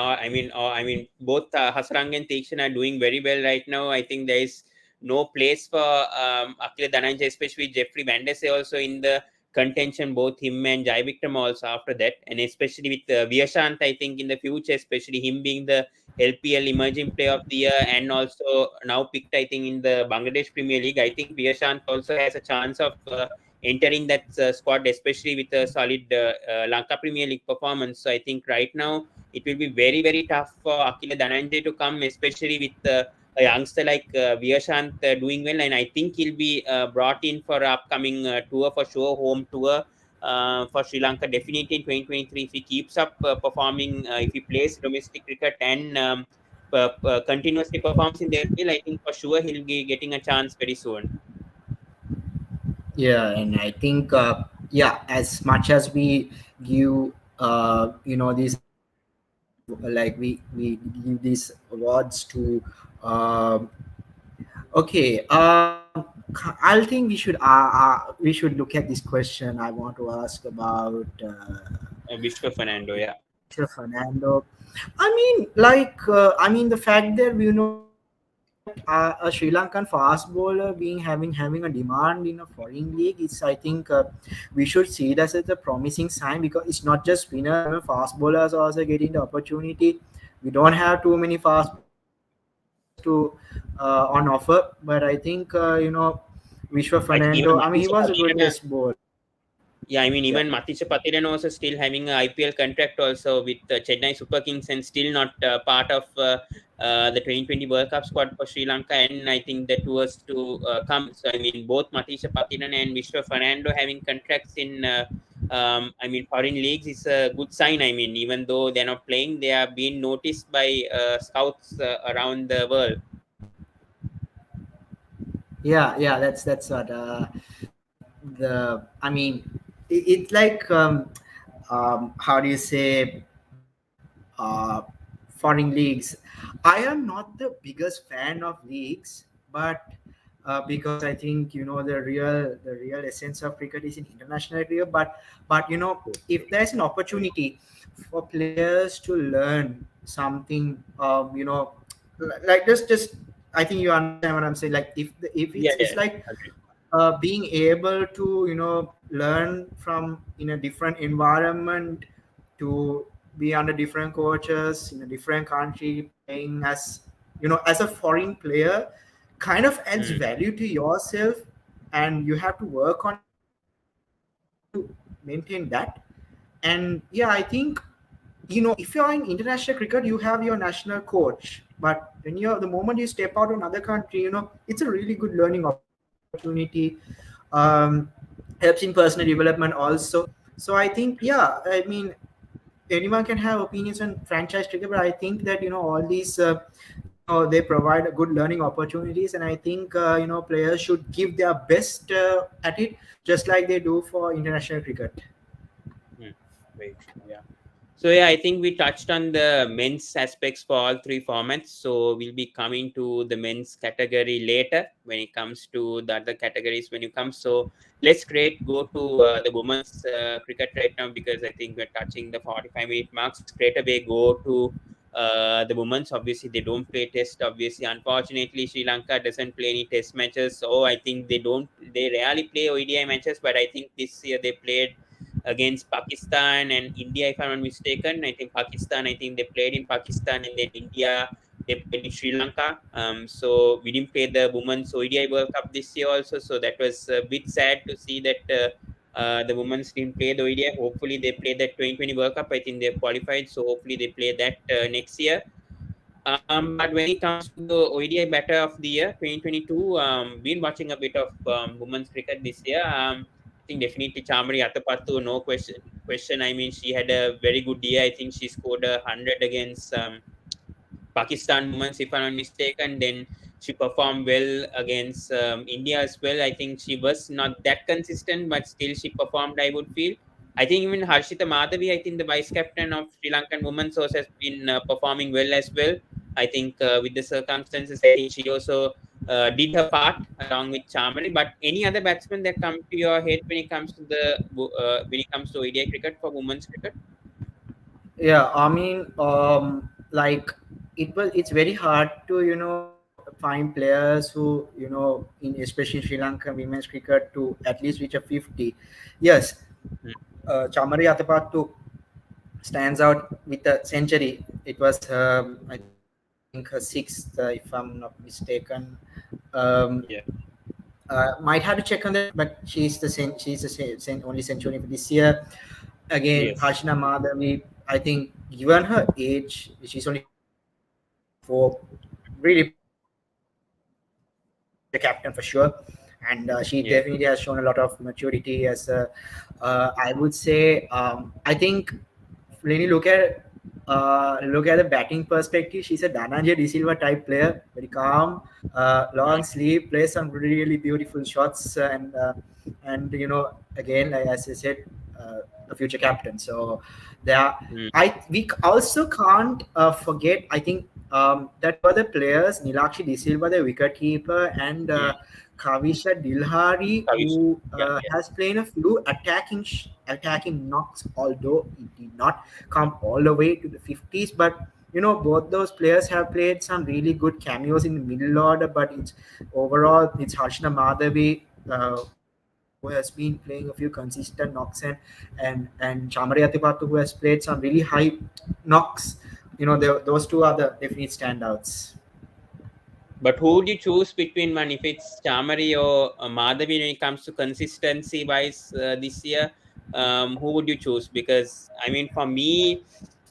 both Hasrang and Tekshan are doing very well right now. I think there is no place for Akhila Dhananjay, especially Jeffrey Vandese also in the contention. Both him and Jai Vikram also after that, and especially with Viyashant, I think in the future, especially him being the LPL Emerging Player of the Year and also now picked, I think, in the Bangladesh Premier League. I think Viyashant also has a chance of entering that squad, especially with a solid Lanka Premier League performance. So I think right now it will be very tough for Akhila Dhananjay to come, especially with a youngster like Viyashant doing well. And I think he'll be brought in for upcoming tour for sure, home tour. For Sri Lanka, definitely in 2023, if he keeps up performing, if he plays domestic cricket and continuously performs in the LPL, I think for sure he'll be getting a chance very soon. yeah, and I think as much as we give these we give these awards to um okay I'll think we should look at this question I want to ask about Vishwa Fernando, yeah. Mr. Fernando. I mean, the fact that that a Sri Lankan fast bowler being having a demand in a foreign league is, I think, we should see it as a promising sign because it's not just spinners, even fast bowlers are also getting the opportunity. We don't have too many fast bowlers to on offer, but I think Vishwa I think even Fernando. I mean, he Matisha was a good Patirana, test bowler. yeah, I mean, Yeah. even Matisha Patirana also still having an IPL contract also with Chennai Super Kings and still not part of the 2020 World Cup squad for Sri Lanka. And I think the tours to come. So, I mean, both Matisha Patirana and Vishwa Fernando having contracts in, I mean, foreign leagues is a good sign. I mean, even though they're not playing, they are being noticed by scouts around the world. Yeah, that's what the I mean it's like how do you say foreign leagues. I am not the biggest fan of leagues, but because I think the real essence of cricket is in international cricket. But if there's an opportunity for players to learn something, like just I think you understand what I'm saying. Like if Yeah, it's yeah. like Agreed. being able to learn from in a different environment, to be under different coaches in a different country playing as a foreign player kind of adds Mm. value to yourself, and you have to work on it to maintain that. And yeah, I think if you're in international cricket, you have your national coach. But when you're the moment you step out to another country, it's a really good learning opportunity. Um, Helps in personal development also. So I think, yeah, I mean, anyone can have opinions on franchise cricket, but I think that all these they provide a good learning opportunities, and I think players should give their best at it, just like they do for international cricket. Mm. Very true. Yeah. So yeah, I think we touched on the men's aspects for all three formats. So we'll be coming to the men's category later when it comes to the other categories when it comes. So let's straight go to the women's cricket right now because I think we're touching the 45-minute mark. Straight away go to the women's. Obviously, they don't play test. Obviously, unfortunately, Sri Lanka doesn't play any test matches. So I think they don't. They rarely play ODI matches, but I think this year they played against Pakistan and India, if I'm not mistaken. I think Pakistan, I think they played in Pakistan, and then India, they played in Sri Lanka. So we didn't play the Women's ODI World Cup this year also. So that was a bit sad to see that the women's didn't play the ODI. Hopefully they play that 2020 World Cup. I think they're qualified. So hopefully they play that next year. But when it comes to the ODI Batter of the Year 2022, been watching a bit of women's cricket this year. I think definitely Chamari Athapattu, no question. Question. I mean, she had a very good year. I think she scored 100 against Pakistan women's, if I'm not mistaken. Then she performed well against India as well. I think she was not that consistent, but still she performed, I would feel. I think even Harshita Madhavi, I think the vice captain of Sri Lankan women's horse, has been performing well as well. I think with the circumstances, I think she also did her part along with Chamari. But any other batsman that come to your head when it comes to when it comes to ODI cricket for women's cricket? Yeah, I mean, like it's very hard to find players who in especially Sri Lanka women's cricket to at least reach a 50. Yes, Hmm. Chamari Atapattu stands out with a century. It was I think her sixth, if I'm not mistaken. Um, Yeah. might have to check on that, but she's the only centurion for this year. Again, Yes. Harshina Madhavi, I think given her age, she's only 24, really performed well. She should be a future captain for sure, and she Yeah. definitely has shown a lot of maturity as a. I would say, I think when you look at the batting perspective, she's a Dhananjay De Silva type player, very calm, long Hmm. sleeve, plays some really beautiful shots, and again, like as I said, a future captain. So there, Hmm. we also can't forget. I think that two other players, Nilakshi De Silva, the wicket keeper, and Hmm. Kavisha Dilhari, Kavish. who Yeah. Yeah. has played a few attacking knocks, although it did not come all the way to the 50s. But both those players have played some really good cameos in the middle order. But it's overall, it's Harshna Madhavi. Who has been playing a few consistent knocks, and Chamari Atipattu, who has played some really high knocks. Those two are the definite standouts. But who would you choose between one? If it's Chamari or Madhavi when it comes to consistency wise this year, who would you choose? Because I mean, for me,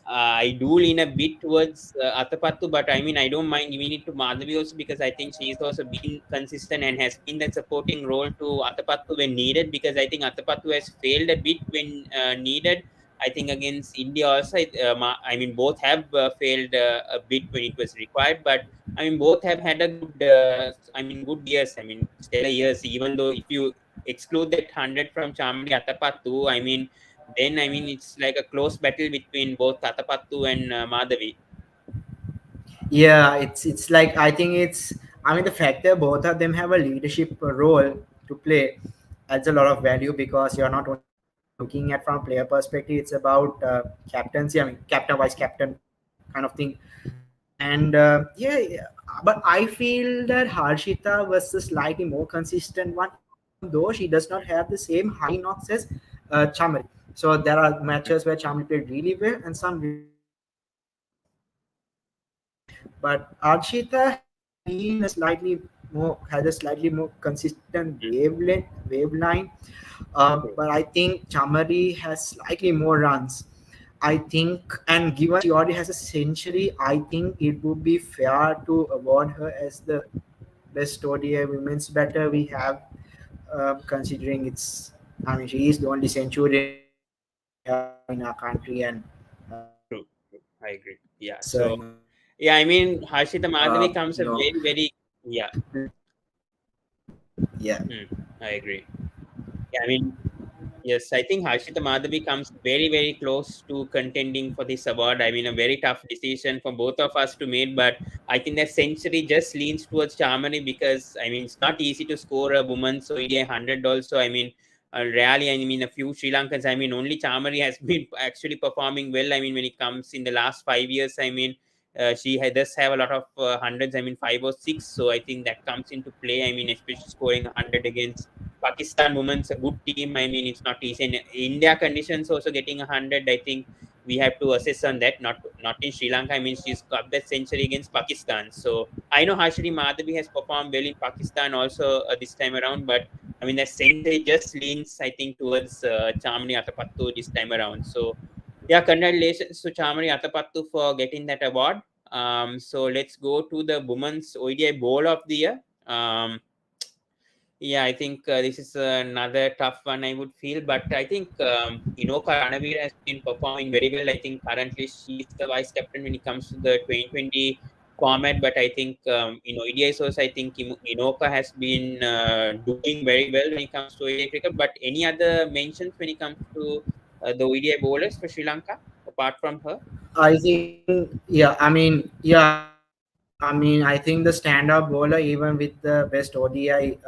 I do lean a bit towards Athapattu, but I mean, I don't mind giving it to Madhavi also because I think she's also been consistent and has been that supporting role to Athapattu when needed. Because I think Athapattu has failed a bit when needed. I think against India also, I mean, both have failed a bit when it was required, but I mean, both have had a good, good years. I mean, stellar years. Even though if you exclude that 100 from Chamari Atapattu, I mean, then I mean it's like a close battle between both Atapattu and Madhavi. Yeah, it's like I think it's. I mean, the fact that both of them have a leadership role to play adds a lot of value because you're not only looking at from a player perspective. It's about captaincy. I mean, captain, vice captain, kind of thing. And yeah, but I feel that Harshita was a slightly more consistent one, even though she does not have the same high knocks as Chamari. So there are matches where Chamari played really well and some really bad matches. But Harshita has been a slightly more consistent Mm. waveline. But I think Chamari has slightly more runs. I think, and given she already has a century, I think it would be fair to award her as the best ODI women's batter we have, considering I mean, she is the only centurion we have in our country, and True, true. I agree. Yeah. that's So yeah, I mean Harshita uh, Madhavi comes you a know, very, very yeah. yeah. Hmm, I agree. Yeah, I mean yes, I think Harshita Madhavi comes very, very close to contending for this award. I mean, a very tough decision for both of us to make, but I think that century just leans towards Chamani because I mean it's not easy to score a woman's ODI 100 also. I mean, rarely. I mean, a few Sri Lankans. I mean, only Chamani has been actually performing well. I mean, when it comes in the last 5 years, I mean. Does have a lot of hundreds. I mean, five or six. So I think that comes into play. I mean, especially scoring 100 against. Pakistan women's a good team. I mean, it's not easy. In India conditions also getting 100. I think we have to assess on that. Not in Sri Lanka. I mean, she's got that century against Pakistan. So I know Harshini Madhavi has performed well in Pakistan also this time around, but I mean, that century just leans, I think, towards Chamani Atapattu this time around. So yeah, congratulations to Chamani Atapattu for getting that award. So let's go to the women's ODI Bowl of the Year. Um, yeah, I think this is another tough one, I would feel. But I think Inoka Ranavir has been performing very well. I think currently she's the vice captain when it comes to the 2020 format. But I think in ODI also, I think Inoka has been doing very well when it comes to ODI cricket. But any other mentions when it comes to the ODI bowlers for Sri Lanka apart from her? I think, yeah, I think the standout bowler, even with the best ODI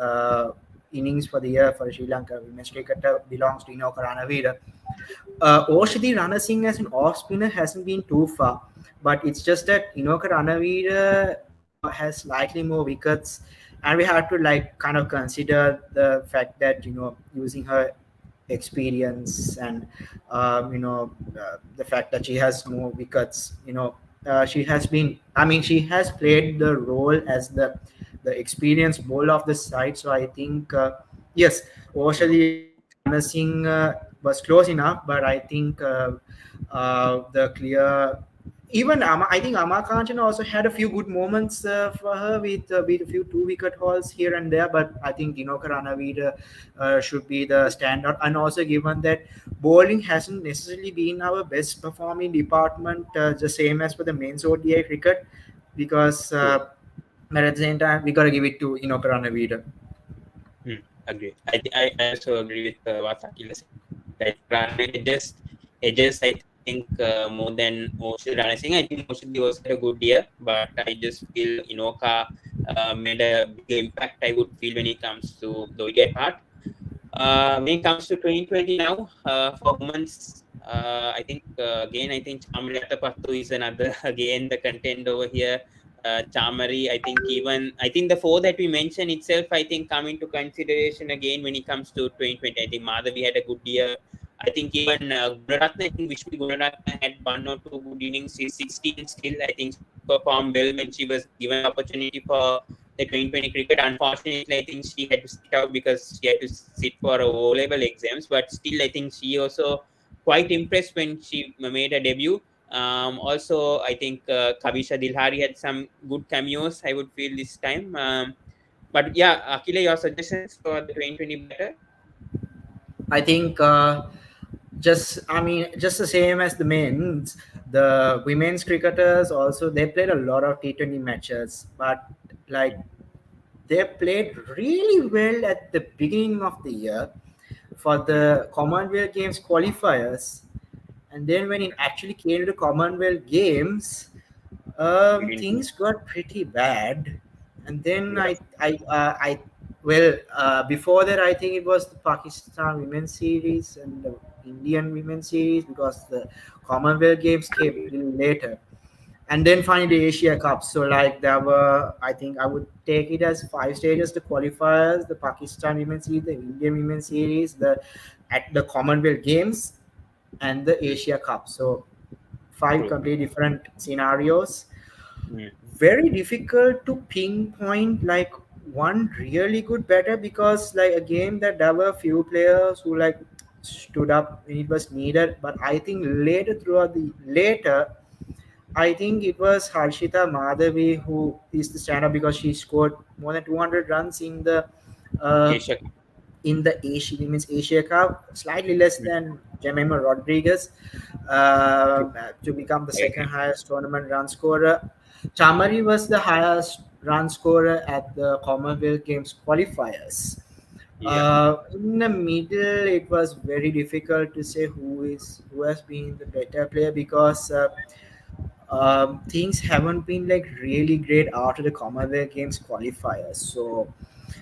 innings for the year for Sri Lanka women's cricketer, belongs to Inoka Ranavira. Oshadi Ranasinghe as an off spinner hasn't been too far, but it's just that Inoka Ranavira has slightly more wickets, and we have to like kind of consider the fact that using her experience and the fact that she has more wickets. She has been. I mean, she has played the role as the experienced bowler of the side. So I think yes, Oshadi Ranasinghe was close enough, but I think the clear. Even I think Amakanchana also had a few good moments for her with a few two wicket hauls here and there. But I think Dinoka Ranavira should be the standout. And also given that bowling hasn't necessarily been our best performing department, the same as for the men's ODI cricket, because True. but at the same time we gotta give it to Dinoka Ranavira. Agree. I also agree with what Akhila said. That Ranavir just I think more than Moshid Rana Singh. I think Moshid also had a good year, but I just feel Inoka made a big impact. I would feel when it comes to the ODI part. When it comes to 2020 now, for women's, I think Chamari Atapattu is another again the content over here. Chamari, I think the four that we mentioned itself, I think come into consideration again when it comes to 2020. I think Madhavi had a good year. I think even Gunaratne, I think Vishnu Gunaratne had one or two good innings. She's 16 still. I think she performed well when she was given the opportunity for the 2020 cricket. Unfortunately, I think she had to sit out because she had to sit for O-level exams. But still, I think she also quite impressed when she made a debut. Also, I think Kavisha Dilhari had some good cameos, I would feel this time. But yeah, Akila, your suggestions for the 2020 batter? I think just the same as the men's. The women's cricketers also they played a lot of T20 matches, but like they played really well at the beginning of the year for the Commonwealth Games qualifiers, and then when it actually came to the Commonwealth Games, We didn't do. things got pretty bad. And then Yeah, before that, I think it was the Pakistan Women's Series and the Indian Women's Series because the Commonwealth Games came a little later. And then finally the Asia Cup. So like there were, I think I would take it as five stages: the qualifiers, the Pakistan Women's Series, the Indian Women's Series, the at the Commonwealth Games, and the mm, Asia Cup. So five true. completely different scenarios. Mm, Very difficult to pinpoint like one really good batter because like again that there were few players who like stood up when it was needed. But I think later I think it was Harshita Madhavi who is the stand-up because she scored more than 200 runs uh, Asia Cup. in the Women's Asia Cup, slightly less Mm, than Jemima Rodriguez, true. to become the I second agree. highest tournament run scorer. Chamari was the highest run scorer at the Commonwealth Games qualifiers. Yeah, In the middle, it was very difficult to say who has been the better player because things haven't been like really great after the Commonwealth Games qualifiers. So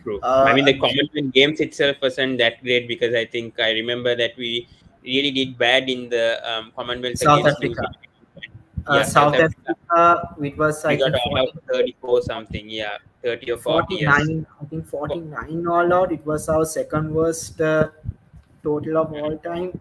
true. I mean, the again, Commonwealth Games itself wasn't that great because I think I remember that we really did bad in the Commonwealth South against New Africa. Zealand. South South Africa. Africa, it was I We got think all out for 34 something. Yeah, 30 or 40, yes. 49. I think 49 all out. It was our second worst total of all time.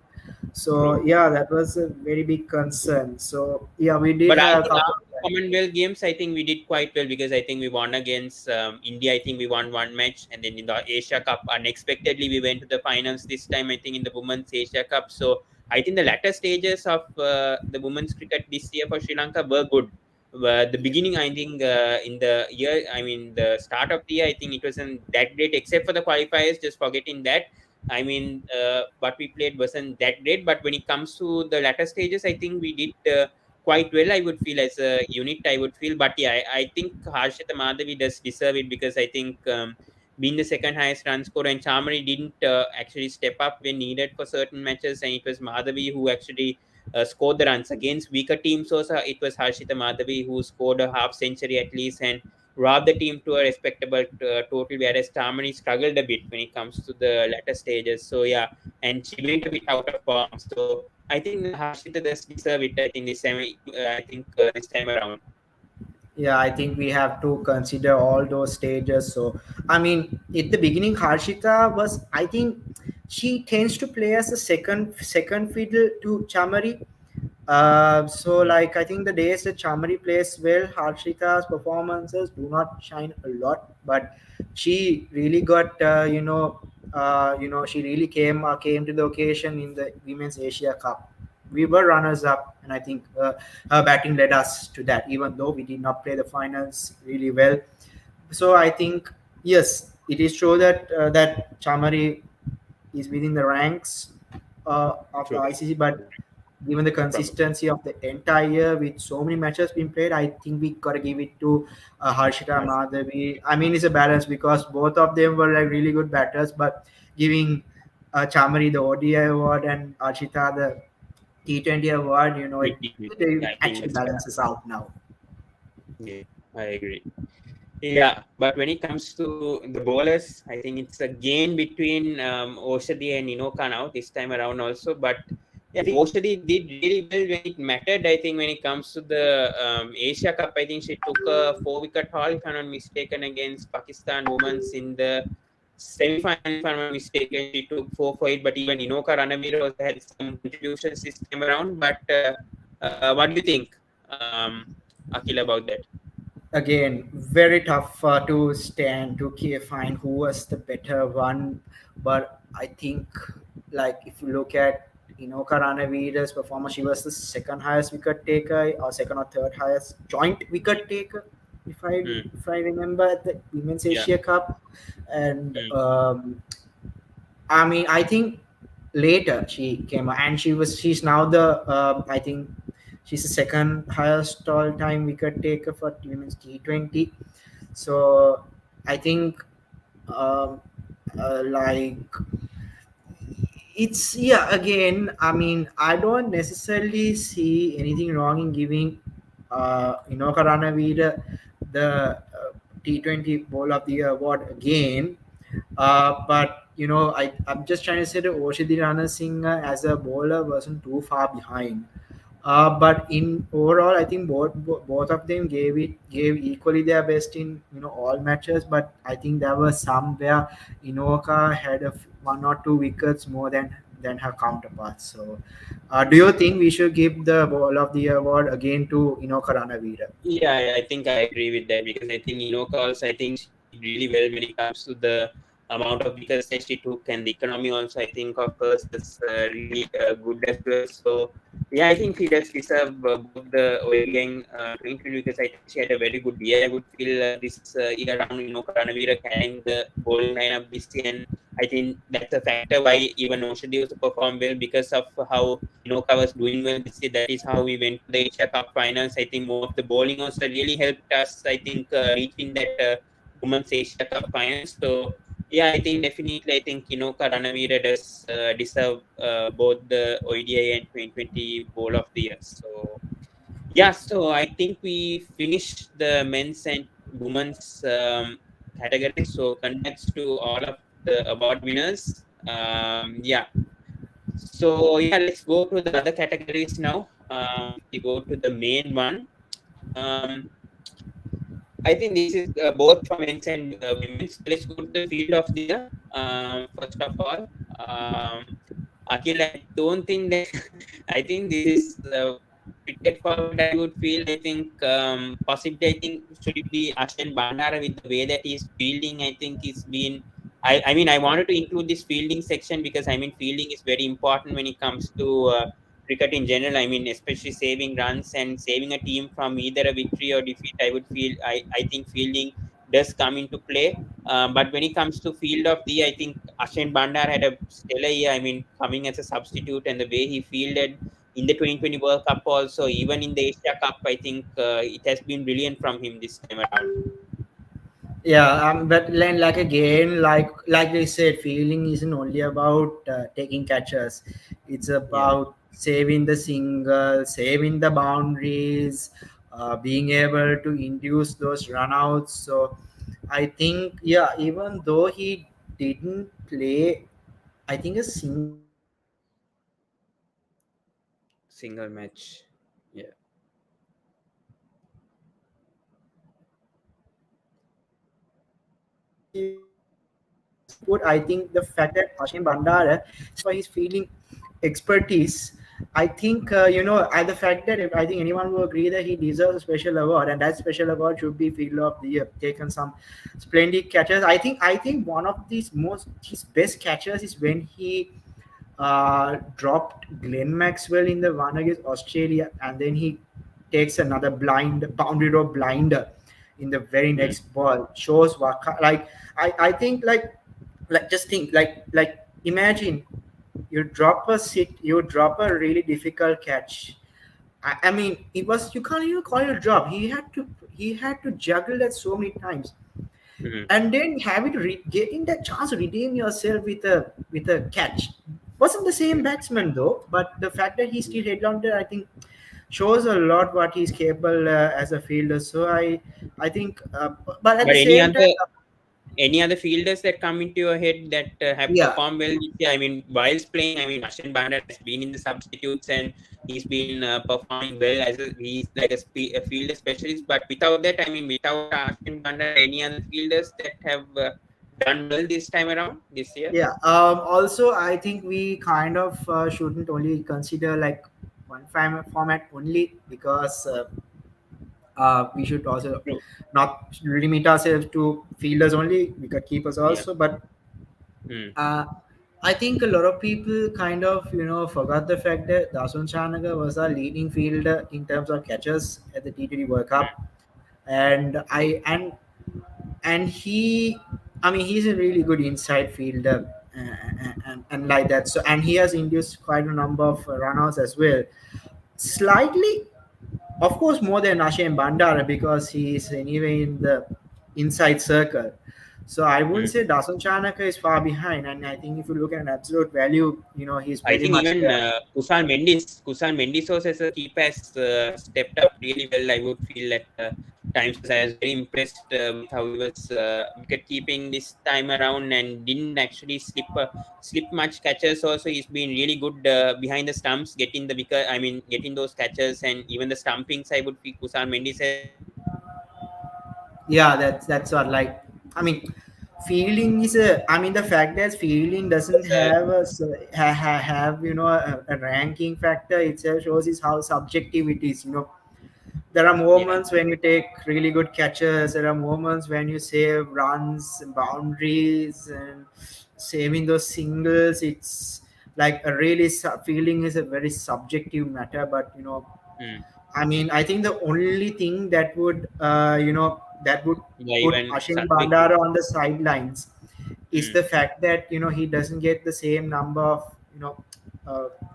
So True. yeah, that was a very big concern. So yeah, we did But I have a think couple after of. Commonwealth Games, I think we did quite well because I think we won against India. I think we won one match, and then in the Asia Cup, unexpectedly we went to the finals this time. I think in the Women's Asia Cup. So I think the latter stages of the women's cricket this year for Sri Lanka were good. The beginning, I think, in the year, I mean, the start of the year, I think it wasn't that great, except for the qualifiers. Just forgetting that. I mean, what we played wasn't that great. But when it comes to the latter stages, I think we did. Quite well, I would feel as a unit. I would feel, but yeah, I think Harshita Madhavi does deserve it because I think being the second highest run scorer and Chamari didn't actually step up when needed for certain matches, and it was Madhavi who actually scored the runs against weaker teams. Also, it was Harshita Madhavi who scored a half century at least and robbed the team to a respectable total, whereas Chamari struggled a bit when it comes to the latter stages. So yeah, and she went a bit out of form. So I think Harshita does deserve it. I think this time, this time around. Yeah, I think we have to consider all those stages. So, I mean, at the beginning, Harshita was, I think, she tends to play as a second fiddle to Chamari. So, Mm. like, I think the days that Chamari plays well, Harshita's performances do not shine a lot, but she really got, she really came to the occasion in the Women's Asia Cup. We were runners up, and I think her batting led us to that, even though we did not play the finals really well. So I think yes, it is true that Chamari is within the ranks of the True. ICC, but given the Probably. consistency of the entire year with so many matches being played, I think we gotta give it to Harshita Harsh. Madhavi. I mean, it's a balance because both of them were like really good batters, but giving Chamari the ODI award and Harshita the T20 award, Yeah, it I think actually that's fair. balances out now. Yeah, I agree. Yeah, but when it comes to the bowlers, I think it's a gain between Oshadi and Inoka now this time around also. But yeah, I think Oshadi did really well when it mattered. I think when it comes to the Asia Cup, I think she took a 4 wicket haul, if I'm not mistaken, against Pakistan Women's in the semi-final. If I'm not mistaken, she took 4 for 8. But even Inoka Ranavira also had some contributions this time around. But what do you think, Akhil, about that? Again, very tough to stand to find who was the better one. But I think, like, if you look at Inoka Ranavira's performance, she was the second highest wicket taker or second or third highest joint wicket taker, if I Hmm. if I remember, at the Women's Yeah. Asia Cup. And Hmm. I mean, I think later she came and she's now the I think she's the second highest all time wicket taker for women's T20. So I think um, like it's yeah, again, I mean, I don't necessarily see anything wrong in giving Karanavira the T20 Ball of the Year award again. But I'm just trying to say that Oshidi Rana Singh as a bowler wasn't too far behind. But in overall, I think both of them gave equally their best in all matches. But I think there were some where Inoka had one or two wickets more than her counterparts. So, do you think we should give the ball of the Year award again to Inoka Ranavira? Yeah, I think I agree with that because I think Inoka also, I think she did really well when it comes to the amount of wickets that she took, and the economy also, I think, of hers was really good as well. So, yeah, I think she does deserve both the ODI and 2020 because I think she had a very good year. I would feel this year around, Inoka Ranavira carrying the bowling lineup this year, and I think that's a factor why even Oshadi also performed well because of how Inoka was doing well this year. That is how we went to the Asia Cup finals. I think more of the bowling also really helped us, I think, reaching that Women's Asia Cup finals. So, yeah, I think definitely, I think Inoka Ranavira does deserve both the ODI and 2020 Bowl of the Year. So, yeah, so I think we finished the men's and women's categories. So, congrats to all of the award winners. Yeah, so yeah, let's go to the other categories now. if we go to the main one, um, I think this is both for men's and women's. So let's go to the field of the year. First of all, um, Akhil, I don't think that I think this is cricket forward. I would feel. I think possibly. I think should it be Ashen Bandara with the way that he's fielding. I think it's been. I mean, I wanted to include this fielding section because I mean, fielding is very important when it comes to cricket in general. I mean, especially saving runs and saving a team from either a victory or defeat. I would feel. I think fielding does come into play. But when it comes to field of the, I think Ashen Bandar had a stellar year. I mean, coming as a substitute and the way he fielded in the 2020 World Cup also, even in the Asia Cup, I think it has been brilliant from him this time around. Yeah, but then like again, like they said, fielding isn't only about taking catches. It's Yeah. about saving the single, saving the boundaries, being able to induce those runouts. So I think, yeah, even though he didn't play, I think a single match in the IPL, Single match. Yeah. he was really good. I think the fact that Hashim Bandara, for his fielding expertise, I think and the fact that I think anyone will agree that he deserves a special award, and that special award should be Fielder of the Year. Taken some splendid catches. I think one of his best catches is when he dropped Glenn Maxwell in the one against Australia, and then he takes another boundary row blinder in the very Mm. next ball. Shows what I think just think imagine you drop a really difficult catch. I mean, it was you can't even call it a drop. He had to juggle that so many times, Mm. and then getting that chance to redeem yourself with a catch. Wasn't the same Mm. batsman though, but the fact that he still headloned, I think, shows a lot what he's capable as a fielder. So I think, but at the But same time, any other fielders that come into your head that have yeah, performed well this year? I mean, whilst playing, I mean, Ashen Bandar has been in the substitutes and he's been performing well as he's like a fielder specialist. But without that, I mean, without Ashen Bandar, any other fielders that have done well this time around this year? yeah. Also, I think we kind of shouldn't only consider like one format only, because we should also True. not limit ourselves to fielders only. We got keepers Yeah. also, but Mm. uh, I think a lot of people kind of forgot the fact that Dasun Chanaka was our leading fielder in terms of catches at the T20 World Cup, and and he, I mean, he's a really good inside fielder, and like that. So, and he has induced quite a number of runouts as well. Slightly, of course, more than Ashim Bandara, because he is anyway in the inside circle. So I wouldn't Mm. say Dasun Chanaka is far behind, and I think if you look at an absolute value, he's I very think much even there. Kusal Mendis as a keeper has stepped up really well. I would feel at times, because I was very impressed with how he was wicket keeping this time around and didn't actually slip much catches. Also, he's been really good behind the stumps, getting the wicket. I mean, getting those catches and even the stumpings. I would feel Kusal Mendis has Yeah, that's what, like, I mean, fielding is a. I mean, the fact that fielding doesn't uh, have have a ranking factor itself shows is how subjective it is. There are yeah. moments when you take really good catches. There are moments when you save runs and boundaries and saving those singles. It's like a really fielding is a very subjective matter, but Mm. I mean, I think the only thing that would Yeah, put even Ashim subjective. Bandara on the sidelines is Mm. the fact that he doesn't get the same number of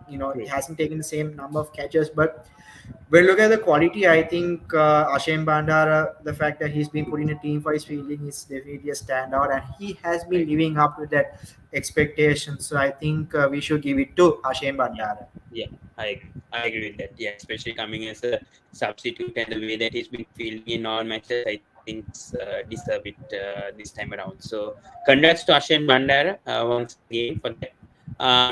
he True. hasn't taken the same number of catches. But when you look at the quality, I think Ashim Bandara, the fact that he's been put in a team for his fielding is definitely a standout, and he has been Right. living up to that expectation. So I think we should give it to Ashim Yeah, Bandara. yeah, I agree. I agree with that. Yeah, especially coming as a substitute and the way that he's been fielding in all matches, I think deserve it this time around. So, congrats to Ashen Bandara once again for that.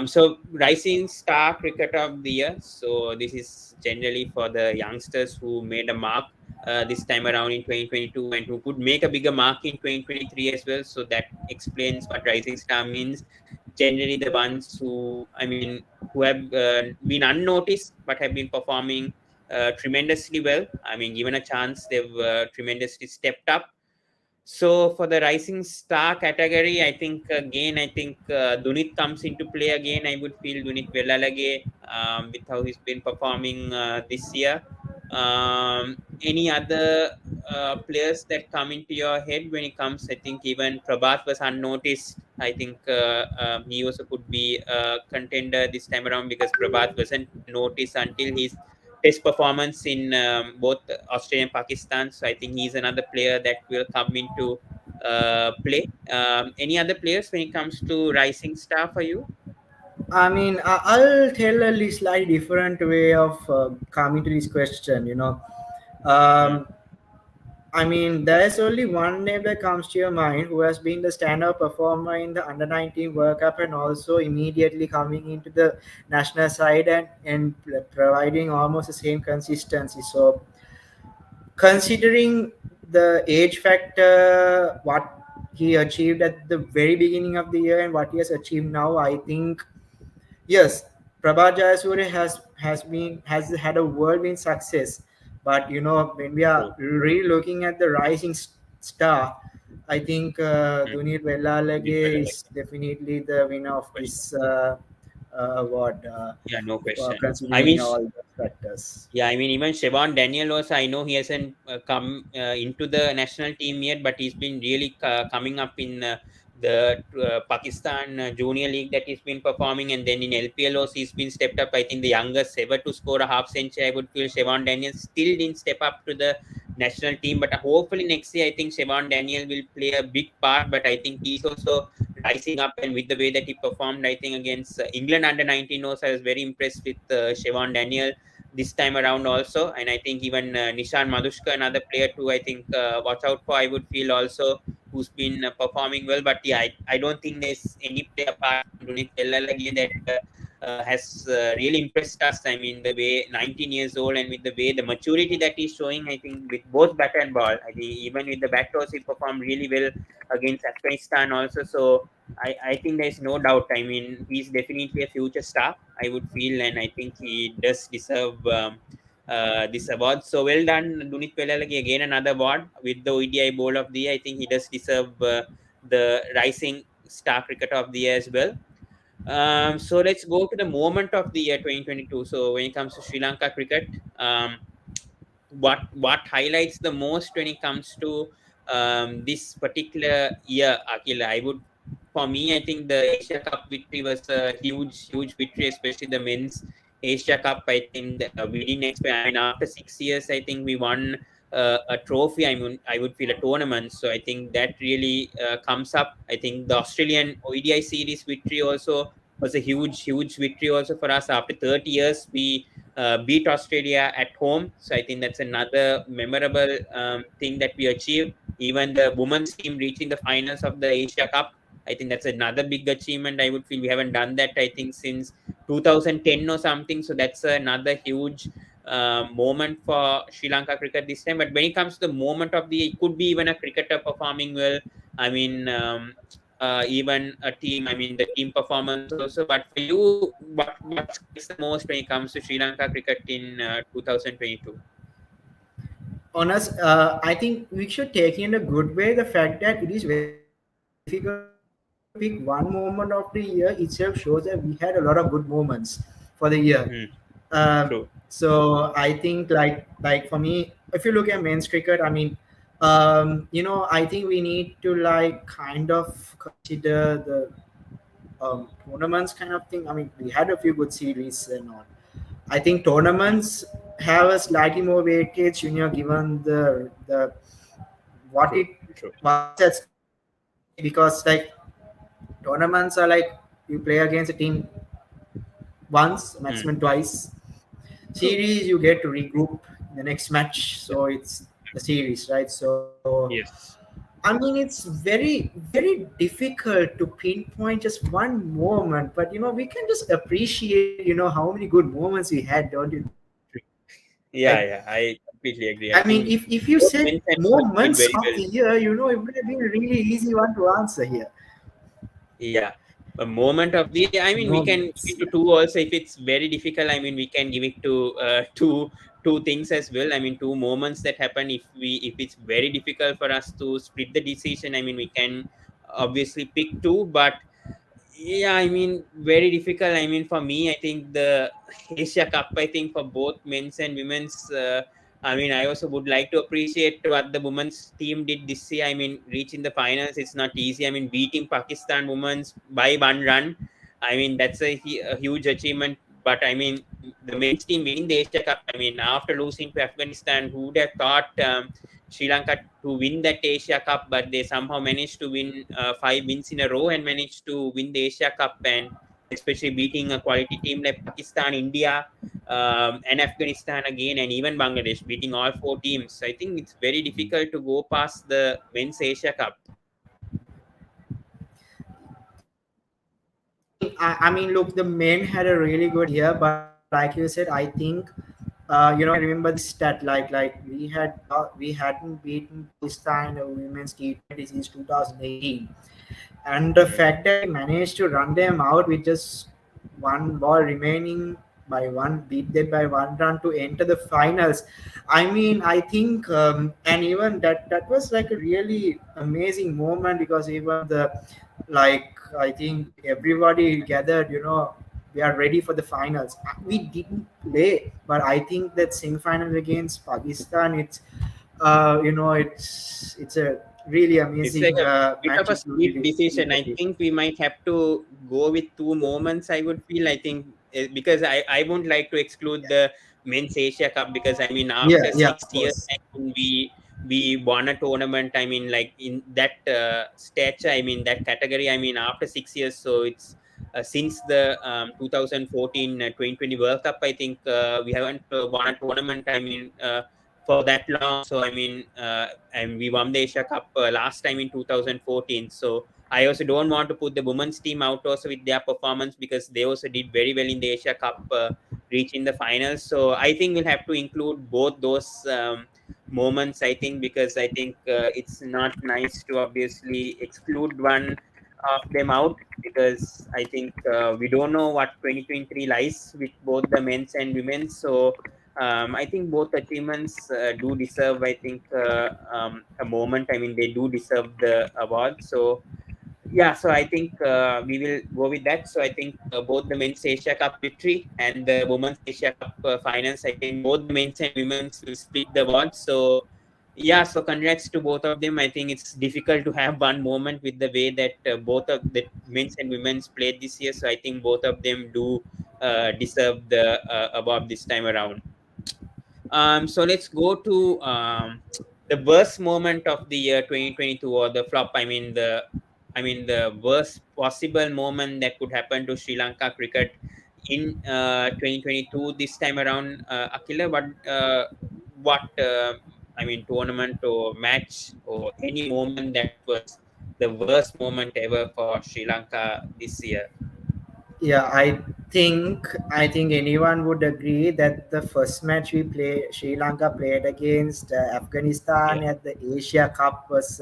So rising star cricketer of the year. So this is generally for the youngsters who made a mark this time around in 2022 and who could make a bigger mark in 2023 as well. So that explains what rising star means. Generally, the ones who, I mean, who have been unnoticed but have been performing tremendously well. I mean, given a chance, they've tremendously stepped up. So for the rising star category, I think Dunit comes into play again. I would feel Dunit Velalage with how he's been performing this year. Any other players that come into your head when it comes? I think even Prabhat was unnoticed. I think he also could be a contender this time around because Prabhat wasn't noticed until his test performance in both Australia and Pakistan. So I think he's another player that will come into play. Any other players when it comes to rising star for you? I mean, I'll tell a slightly different way of coming to this question. Hmm. Um, I mean, there's only one name that comes to your mind who has been the standout performer in the Under 19 World Cup and also immediately coming into the national side and providing almost the same consistency. So, considering the age factor, what he achieved at the very beginning of the year and what he has achieved now, I think yes, Prabhat Jayasuriya has had a whirlwind success, but when we are True. really looking at the rising star, I think Hmm. Dunir Dunit Vellalage Velalage. is definitely the winner of Question. this award, Yeah, no question. I mean, considering all the factors. yeah, I mean, even Siobhan Daniel also, I know he hasn't come into the national team yet, but he's been really coming up in the Pakistan Junior League that he's been performing. And then in LPL also, he's been stepped up. I think the youngest ever to score a half century, I would feel Siobhan Daniel still didn't step up to the national team. But hopefully next year, I think Siobhan Daniel will play a big part. But I think he's also rising up. And with the way that he performed, I think against England under 19 also, I was very impressed with Siobhan Daniel this time around also. And I think even Nishan Madushka, another player too, I think watch out for, I would feel also, who's been performing well. But yeah, I don't think there's any player apart from Dunit Ellalagi that has really impressed us. I mean, the way 19 years old and with the way the maturity that he's showing, I think with both bat and ball, I think even with the bat toss, he performed really well against Afghanistan also. So I think there's no doubt. I mean, he's definitely a future star, I would feel, and I think he does deserve this award. So well done, Dunit Pelalagi. Again, another award with the ODI Bowl of the Year. I think he does deserve the Rising Star Cricketer of the Year as well. So let's go to the moment of the year 2022. So when it comes to Sri Lanka cricket, what highlights the most when it comes to this particular year, Akila? I would, for me, I think the Asia Cup victory was a huge victory, especially the men's Asia Cup. I think we didn't expect. I mean, after 6 years, I think we won a trophy. I mean, I would feel a tournament. So I think that really comes up. I think the Australian ODI series victory also was a huge victory also for us. After 30 years, we beat Australia at home. So I think that's another memorable thing that we achieved. Even the women's team reaching the finals of the Asia Cup, I think that's another big achievement. I would feel we haven't done that, I think, since 2010 or something. So that's another huge moment for Sri Lanka cricket this time. But when it comes to the moment of the year, it could be even a cricketer performing well. I mean, even a team. I mean, the team performance also. But for you, what strikes the most when it comes to Sri Lanka cricket in 2022? Honest, I think we should take in a good way the fact that it is very difficult to pick one moment of the year itself shows that we had a lot of good moments for the year. Hmm, true. So I think like for me, if you look at men's cricket, I mean, I think we need to like kind of consider the tournaments kind of thing. I mean, we had a few good series and all. I think Hmm, tournaments have a slightly more weightage, given the what true. it True. what is at stake because like tournaments are like you play against a team once, maximum Hmm, twice. true. Series you get to regroup in the next match, Yeah. so it's the series, right? So Yes. I mean, it's very, very difficult to pinpoint just one moment, but we can just appreciate, how many good moments we had, don't you think? Yeah, Like, yeah, I completely agree. I I mean, think if you both said men and women did moments very of well. the year, it would have been a really easy one to answer here. Yeah, a moment of the. I mean, we can give Moments, it to yeah. two also. If it's very difficult, I mean, we can give it to two things as well. I mean, two moments that happen. If it's very difficult for us to split the decision, I mean, we can obviously pick two, but yeah, I mean, very difficult. I mean, for me, I think the Asia Cup, I think for both men's and women's, I mean, I also would like to appreciate what the women's team did this year. I mean, reaching the finals, it's not easy. I mean, beating Pakistan women's by 1 run, I mean, that's a huge achievement. But I mean, the men's team winning the Asia Cup, I mean, after losing to Afghanistan, who would have thought Sri Lanka to win that Asia Cup, but they somehow managed to win 5 wins in a row and managed to win the Asia Cup, and especially beating a quality team like Pakistan, India, and Afghanistan again, and even Bangladesh, beating all four teams. I think it's very difficult to go past the men's Asia Cup. I mean, look, the men had a really good year, but like you said, I think I remember this stat like we hadn't beaten Pakistan in a women's T20 since 2018, and the Mm. fact that we managed to run them out with just one ball remaining by one beat them by 1 run to enter the finals. I mean, I think and even that was like a really amazing moment, because even the like I think everybody gathered, we are ready for the finals. We didn't play, but I think that semi-final against Pakistan, it's a really It's like amazing a bit of match a if you split really decision. look I at it. think we might have to go with two moments. I would feel. I think because I won't like to exclude the men's Asia Cup, because I mean, Yeah, after yeah, six of years, course. I think we won a tournament. I mean, like in that stature. I mean, that category. I mean, after 6 years, so it's since the 2014 2020 World Cup. I think we haven't won a tournament. I mean. For that long. So I mean, and we won the Asia Cup last time in 2014. So I also don't want to put the women's team out also with their performance, because they also did very well in the Asia Cup, reaching the finals. So I think we'll have to include both those moments. I think, because I think it's not nice to obviously exclude one of them out, because I think we don't know what 2023 lies with both the men's and women's. So I think both achievements do deserve, I think, a moment. I mean, they do deserve the award. So yeah, so I think we will go with that. So I think both the men's Asia Cup victory and the women's Asia Cup finals, I think both the men's and women's will split the awards. So yeah, so congrats to both of them. I think it's difficult to have one moment with the way that both of the men's and women's played this year. So I think both of them do deserve the award this time around. So let's go to the worst moment of the year 2022, or the flop. I mean the worst possible moment that could happen to Sri Lanka cricket in 2022 this time around. Akhila, what I mean, tournament or match or any moment that was the worst moment ever for Sri Lanka this year? Yeah, I think anyone would agree that the first match Sri Lanka played against Yeah. Afghanistan at the Asia Cup was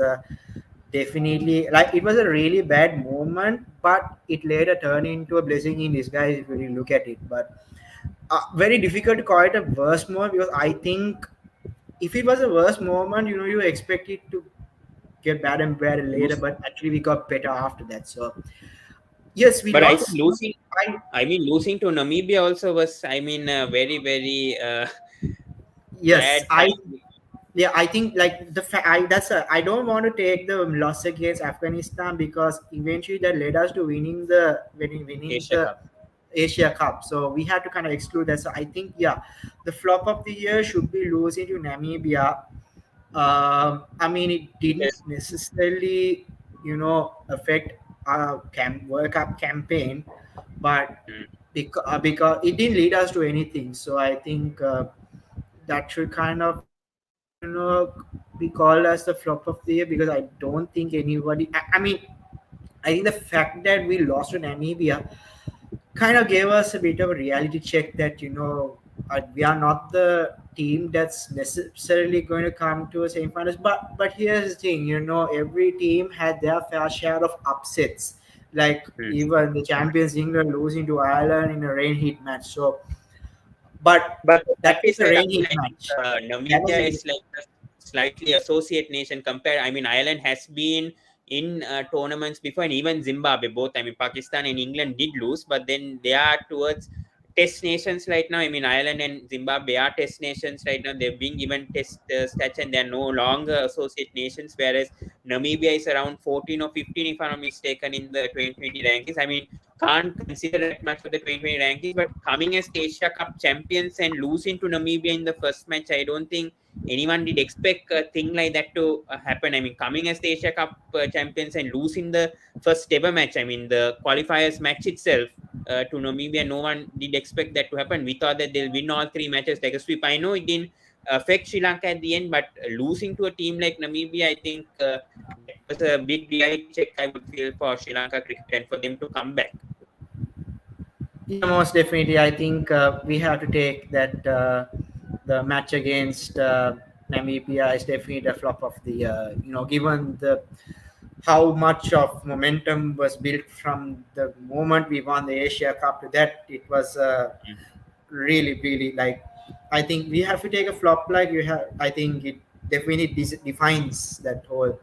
definitely, like, it was a really bad moment, but it later turned into a blessing in disguise if you really look at it. But very difficult to call it a worst moment, because I think if it was a worst moment, you expect it to get bad and bad later, but actually we got better after that. So yes, we But I think lost. I losing to Namibia also was, I mean, very, very Yes, bad. yeah, I think like I don't want to take the loss against Afghanistan, because eventually that led us to winning Asia the Cup. Asia Cup. So we had to kind of exclude that. So I think, yeah, the flop of the year should be losing to Namibia. I mean, it didn't Because necessarily, affect our World Cup campaign, but mm, because it didn't lead us to anything. So I think that should kind of be called as the flop of the year, because I don't think anybody. I mean, I think the fact that we lost to Namibia kind of gave us a bit of a reality check that we are not the team that's necessarily going to come to a semi-finals. But here's the thing, every team had their fair share of upsets. Like Hmm. even the champions England losing to Ireland in a rain heat match. So, but But the that fact was is, a like, rain Akhil, heat I think match. That was Namibia a is like a slightly associate nation compared. I mean, Ireland has been in tournaments before, and even Zimbabwe, both. I mean, Pakistan and England did lose, but then they are towards test nations right now. I mean, Ireland and Zimbabwe are test nations right now. They're being given test stats, and they're no longer associate nations, whereas Namibia is around 14 or 15, if I'm not mistaken, in the 2020 rankings. I mean, can't consider that much of the 2020 rankings, but coming as the Asia Cup champions and losing to Namibia in the first match, I don't think anyone did expect a thing like that to happen. I mean, coming as the Asia Cup champions and losing the first ever match, I mean, the qualifiers match itself to Namibia, no one did expect that to happen. We thought that they'll win all three matches like a sweep. I know it didn't affect Sri Lanka at the end, but losing to a team like Namibia, I think that was a big reality check, I would feel, for Sri Lanka cricket and for them to come back. Yeah, most definitely. I think we have to take that the match against Namibia is definitely the flop of the given the how much of momentum was built from the moment we won the Asia Cup to that. It was really, really, like, I think we have to take a flop. Like you have, I think it definitely defines that whole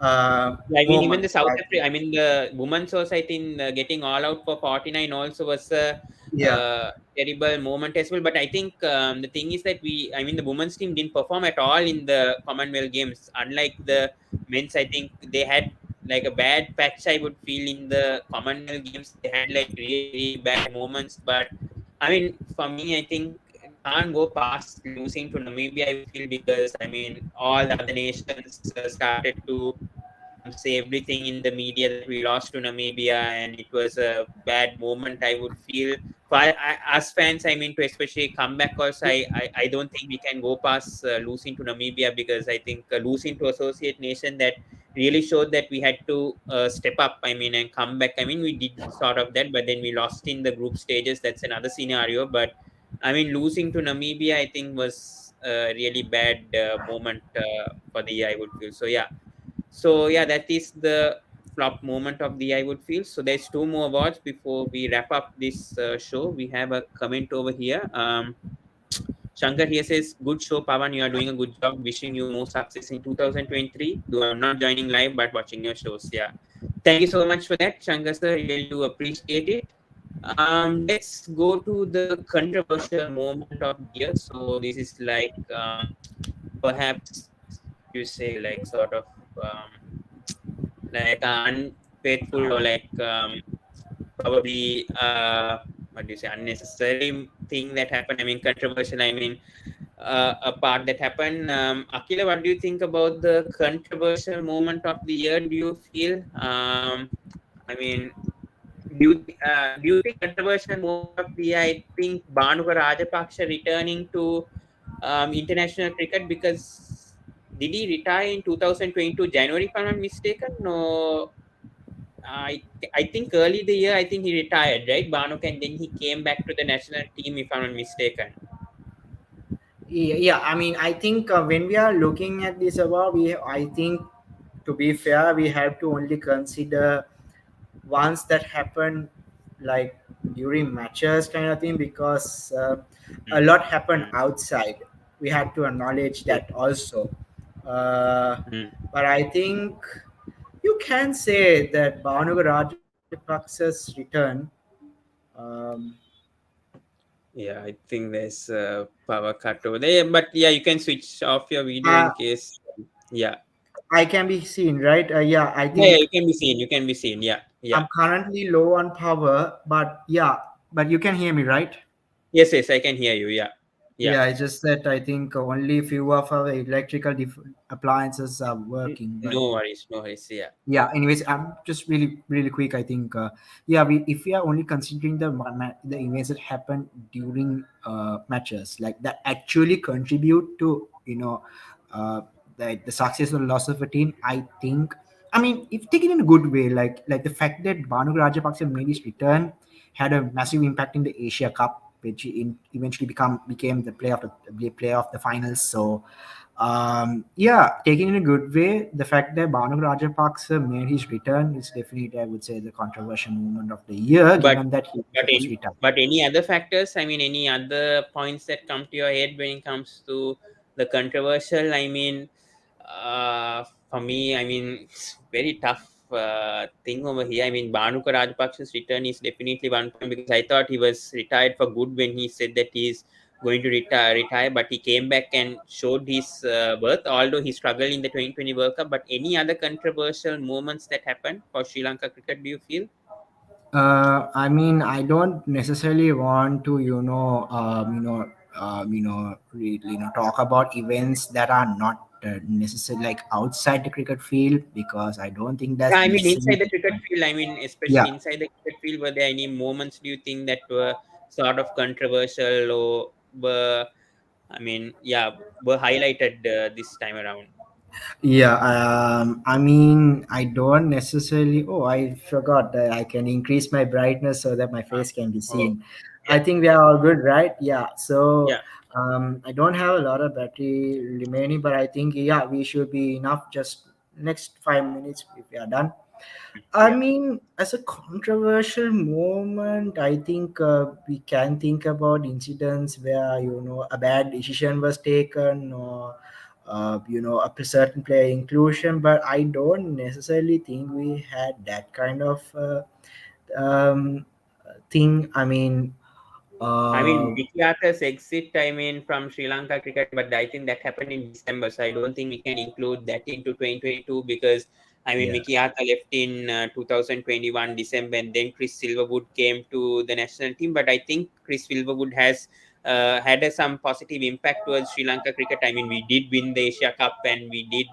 Yeah, I mean, even moment. the South I think. Africa, I mean, the women's also, I think, getting all out for 49 also was a Yeah. terrible moment as well. But I think the thing is that I mean, the women's team didn't perform at all in the Commonwealth Games. Unlike the men's, I think they had like a bad patch, I would feel, in the Commonwealth Games. They had like really, really bad moments. But I mean, for me, I think can't go past losing to Namibia, I would feel, because I mean, all the other nations started to say everything in the media that we lost to Namibia, and it was a bad moment, I would feel. For us fans, I mean, to especially come back also, I don't think we can go past losing to Namibia, because I think losing to associate nation, that really showed that we had to step up, I mean, and come back. I mean, we did sort of that, but then we lost in the group stages. That's another scenario. But I mean, losing to Namibia, I think, was a really bad moment for the year, I would feel. So yeah, that is the flop moment of the year, I would feel. So there's two more awards before we wrap up this show. We have a comment over here. Shankar here says, "Good show, Pavan. You are doing a good job. Wishing you more success in 2023. Though I'm not joining live, but watching your shows." Yeah, thank you so much for that, Shankar sir. Really do appreciate it. Let's go to the controversial moment of the year. So this is like perhaps you say like sort of like unfaithful, or like probably what do you say, unnecessary thing that happened. I mean, controversial. I mean, a part that happened. Akila, what do you think about the controversial moment of the year? Do you feel? I mean, do you think controversial moment of the year? I think Bhanuka Rajapaksha returning to international cricket, because did he retire in 2022 January, if I'm not mistaken? No, I think early the year, I think he retired, right, Banuk, and then he came back to the national team, if I'm not mistaken. Yeah, I mean, I think when we are looking at this award, I think, to be fair, we have to only consider ones that happen like during matches kind of thing, because a Mm, lot happened mm, outside. We have to acknowledge yeah, that also. Uh, mm, but I think you can say that Banu Rajapaksa's return. Um, yeah. I think there's a power cut over there, but yeah, you can switch off your video uh, in case. Yeah, I can be seen, right? Yeah, I yeah, think you can be seen. You can be seen. Yeah, yeah. I'm currently low on power, but yeah, but you can hear me, right? Yes, yes, I can hear you. Yeah, yeah. Yeah, it's just that I think only few of our electrical appliances are working. But No worries, no worries. Yeah. yeah, anyways, I'm just really, really quick. I think, yeah, we if we are only considering the events that happen during matches, like that actually contribute to uh, the success or loss of a team. I think, I mean, if taken in a good way, like the fact that Banu Rajapaksa made his return had a massive impact in the Asia Cup, which eventually became the player of the finals. So yeah, taken in a good way, the fact that Banu Rajapaksa made his return is definitely, I would say, the controversial moment of the year, But given that he was but supposed to any retire. but any other factors? I mean, any other points that come to your head when it comes to the controversial? I mean, for me, I mean, it's very tough thing over here. I mean, Bhanuka Rajapaksa's return is definitely one point because I thought he was retired for good when he said that he's going to retire, but he came back and showed his worth, although he struggled in the 2020 World Cup. But any other controversial moments that happened for Sri Lanka cricket, do you feel? I mean, I don't necessarily want to, talk about events that are not necessarily like outside the cricket field, because I don't think Yeah, that's I mean, necessarily. inside the cricket field, I mean, especially Yeah, inside the cricket field, were there any moments do you think that were sort of controversial or were, I mean, yeah, were highlighted this time around? yeah. I mean, I don't necessarily. Oh, I forgot that I can increase my brightness so that my Uh, face can be oh, seen. I yeah, think we are all good, right? Yeah. So yeah, I don't have a lot of battery remaining, but I think, yeah, we should be enough. Just next 5 minutes if we are done. I yeah. mean, as a controversial moment, I think we can think about incidents where, a bad decision was taken, or a certain player inclusion. But I don't necessarily think we had that kind of um, thing. I mean, I mean, uh, Vicky Arthur's exit, I mean, from Sri Lanka cricket, but I think that happened in December, so I don't think we can include that into 2022 because, I mean, yeah. Vicky Arthur left in 2021 December, and then Chris Silverwood came to the national team. But I think Chris Silverwood has had some positive impact towards Sri Lanka cricket. I mean, we did win the Asia Cup and we did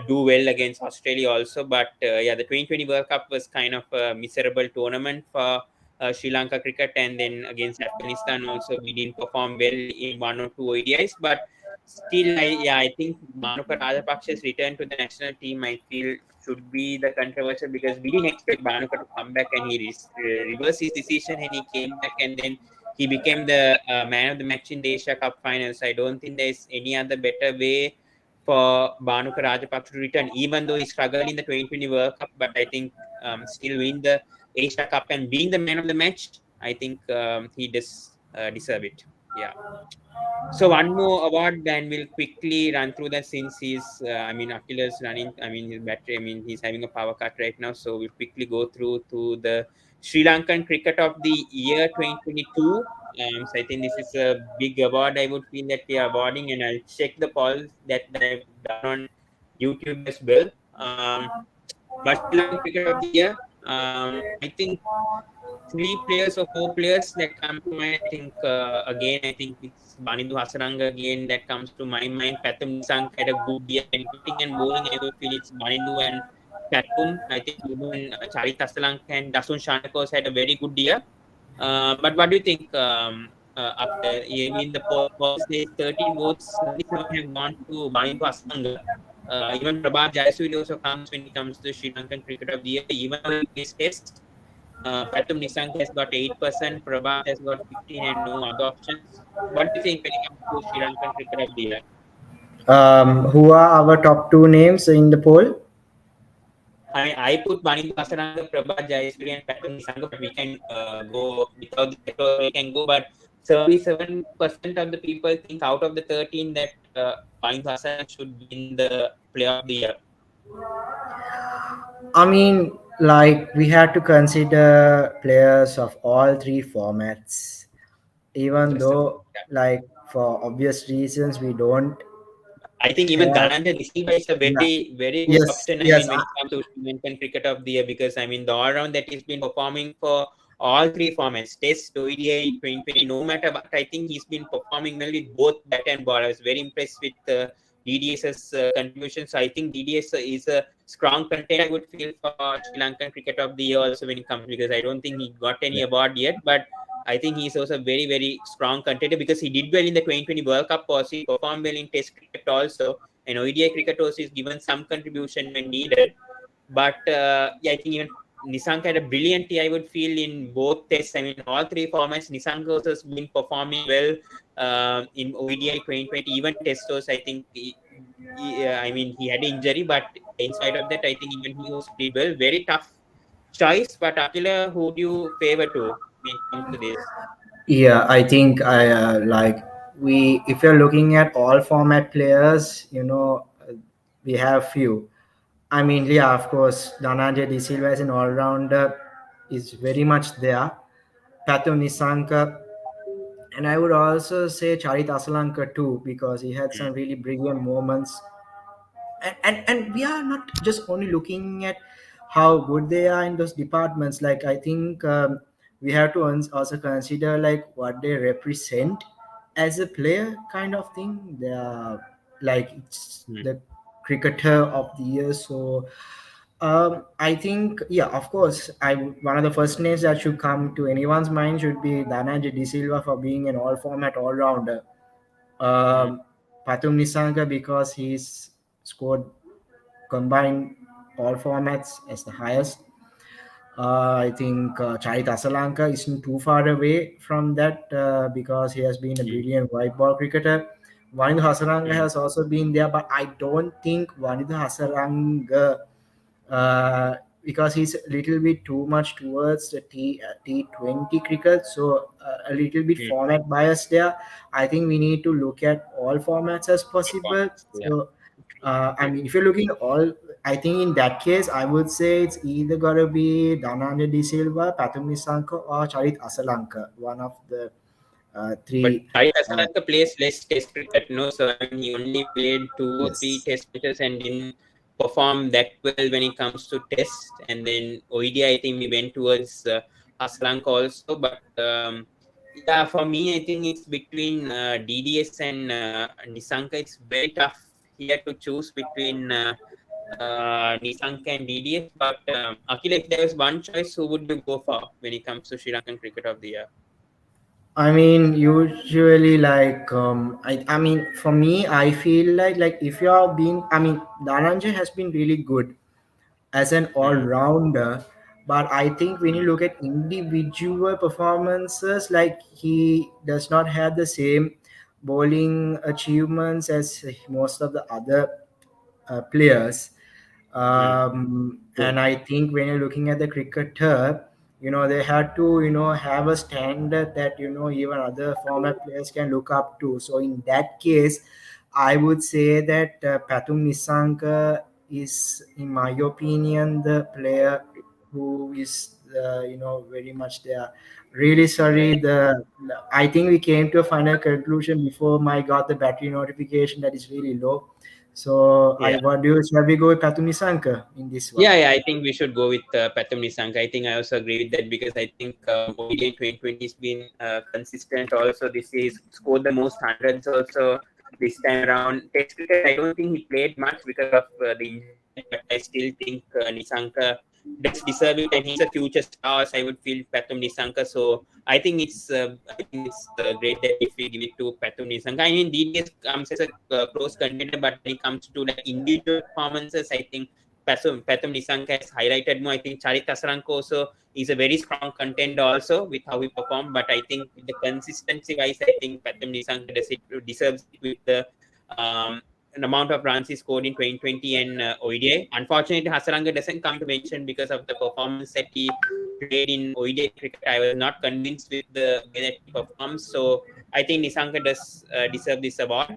do well against Australia also. But yeah, the 2020 World Cup was kind of a miserable tournament for Sri Lanka cricket, and then against Afghanistan also we didn't perform well in one or two ODIs, but still, I think Bhanuka Rajapaksha's return to the national team, I feel, should be the controversial because we didn't expect Bhanuka to come back and he reversed his decision and he came back and then he became the man of the match in the Asia Cup finals. I don't think there's any other better way for Bhanuka Rajapaksha to return, even though he struggled in the 2020 World Cup, but I think still win the Asia Cup and being the man of the match, I think he does deserve it. Yeah. So one more award, then we'll quickly run through that since I mean, Akhila's running, I mean, his battery, I mean, he's having a power cut right now. So we'll quickly go through to the Sri Lankan Cricket of the Year 2022. So I think this is a big award I would feel that we are awarding, and I'll check the polls that I've done on YouTube as well. But Sri Lankan Cricket of the Year, I think three players or four players that come to mind. I think again, I think it's Banindu Hasaranga again that comes to my mind. Pathum Nisank had a good year when batting and bowling. I would feel it's Banindu and Pathum. I think even Charit Asalank and Dasun Shanakos had a very good year. But what do you think? After I mean, the poll says 13 votes, 37 have gone to Banindu Hasaranga. Even Prabhat Jayasuriya also comes when it comes to Sri Lankan Cricket of the Year, even though he plays Test. Pathum Nisank has got 8%, Prabhat has got 15, and no other options. What do you think when it comes to Sri Lankan cricket of the year? Who are our top two names in the poll? I mean, I put Banindu Hasaranga, Prabhat Jayasuri, and Pathum Nisanka, but we can go without that also we can go. But 77% of the people think out of the 13 that Banindu Hasaranga should win the player of the year. I mean, like, we had to consider players of all three formats, even Just a though, like, for obvious reasons, we don't I think even have. Dhananjay De Silva is a Yeah. very, very good Yes. option. I Yes. mean, when it comes to Sri Lankan cricket of the year, because I mean, the all round that he's been performing for all three formats, Test, ODI, 2020, no matter what, I think he's been performing well with both bat and ball. I was very impressed with DDS's contribution. So I think DDS is a strong contender, I would feel, for Sri Lankan cricket of the year also when it comes, because I don't think he got any award yet, but I think he's also a very, very strong contender because he did well in the 2020 World Cup also. He performed well in Test cricket also. And ODI cricket also is given some contribution when needed. But yeah, I think even Nisanka had a brilliant year, I would feel, in both tests. I mean, all three formats, Nisanka also has been performing well in ODI 2020, even test also. I think, I mean, he had an injury, but in spite of that, I think even he also did well. Very tough choice. But Akila, who do you favor to when it comes to this? Yeah, I think I like we if you're looking at all format players, we have few. I mean, yeah, of course, Dhananjay De Silva as an all-rounder is very much there. Patu Nisanka, and I would also say Charit Asalanka too, because he had Mm, some really brilliant moments. And we are not just only looking at how good they are in those departments. Like I think we have to also consider like what they represent as a player, kind of thing. They are like it's mm, the cricketer of the year. So I think, yeah, of course, one of the first names that should come to anyone's mind should be Dhananjay De Silva for being an all-format all-rounder. mm, Patum Nisanga because he's scored combined all formats as the highest. I think Charit Asalanka isn't too far away from that because he has been a mm, brilliant white ball cricketer. Vanidha Hasaranga mm, has also been there, but I don't think Vanidha Hasaranga uh, because he's a little bit too much towards the T20 cricket, so a little bit mm. format bias there. I think we need to look at all formats as possible. Performance, yeah. So, I mean, if you're looking at all, I think in that case, I would say it's either gotta be Dhananjay De Silva, Pathum Nisanka, or Charit Asalanka, one of the But three. Charit Uh, Asalanka plays less test cricket, no? So I mean, he only played two or three yes. test matches and didn't perform that well when it comes to test. And then OED, I think we went towards Asalanka also. But yeah, for me, I think it's between DDS and Nisanka. It's very tough here to choose between Nisanka and DDS. But Akhil, if there was one choice, who would you go for when it comes to Sri Lankan Cricket of the Year? I mean, usually like I mean, for me, I feel like if you're being, I mean, Dhananjay has been really good as an all Mm, rounder, but I think when you mm, look at individual performances, like he does not have the same bowling achievements as most of the other players. mm. And True. I think when you're looking at the cricketer, they had to, have a standard that, even other former players can look up to. So in that case, I would say that Patum Nisanka is, in my opinion, the player who is, very much there. Really sorry. I think we came to a final conclusion before my got the battery notification that is really low. So Yeah. what do you shall we go with Patumi Sanka in this one? Yeah, I think we should go with Pathum Nisanka. I think I also agree with that because I think ODI 2020 has been consistent also. This is scored the most hundreds also this time around. Test cricket, I don't think he played much because of the injury he had, but I still think Nisanka does deserve it, and he's a future star. So I would feel Pathum Nisanka. So I think it's great that if we give it to Pathum Nisanka. I mean, DDS comes as a close contender, but when it comes to like individual performances, I think Pathum Nisanka has highlighted more. I think Charit Asaranko also is a very strong contender also with how he performed. But I think with the consistency wise, I think Pathum Nisanka deserves it with the an amount of runs he scored in 2020 and ODI. Unfortunately, Hasaranga doesn't come to mention because of the performance that he played in ODI cricket. I was not convinced with the way that he performs. So I think Nisanka does deserve this award.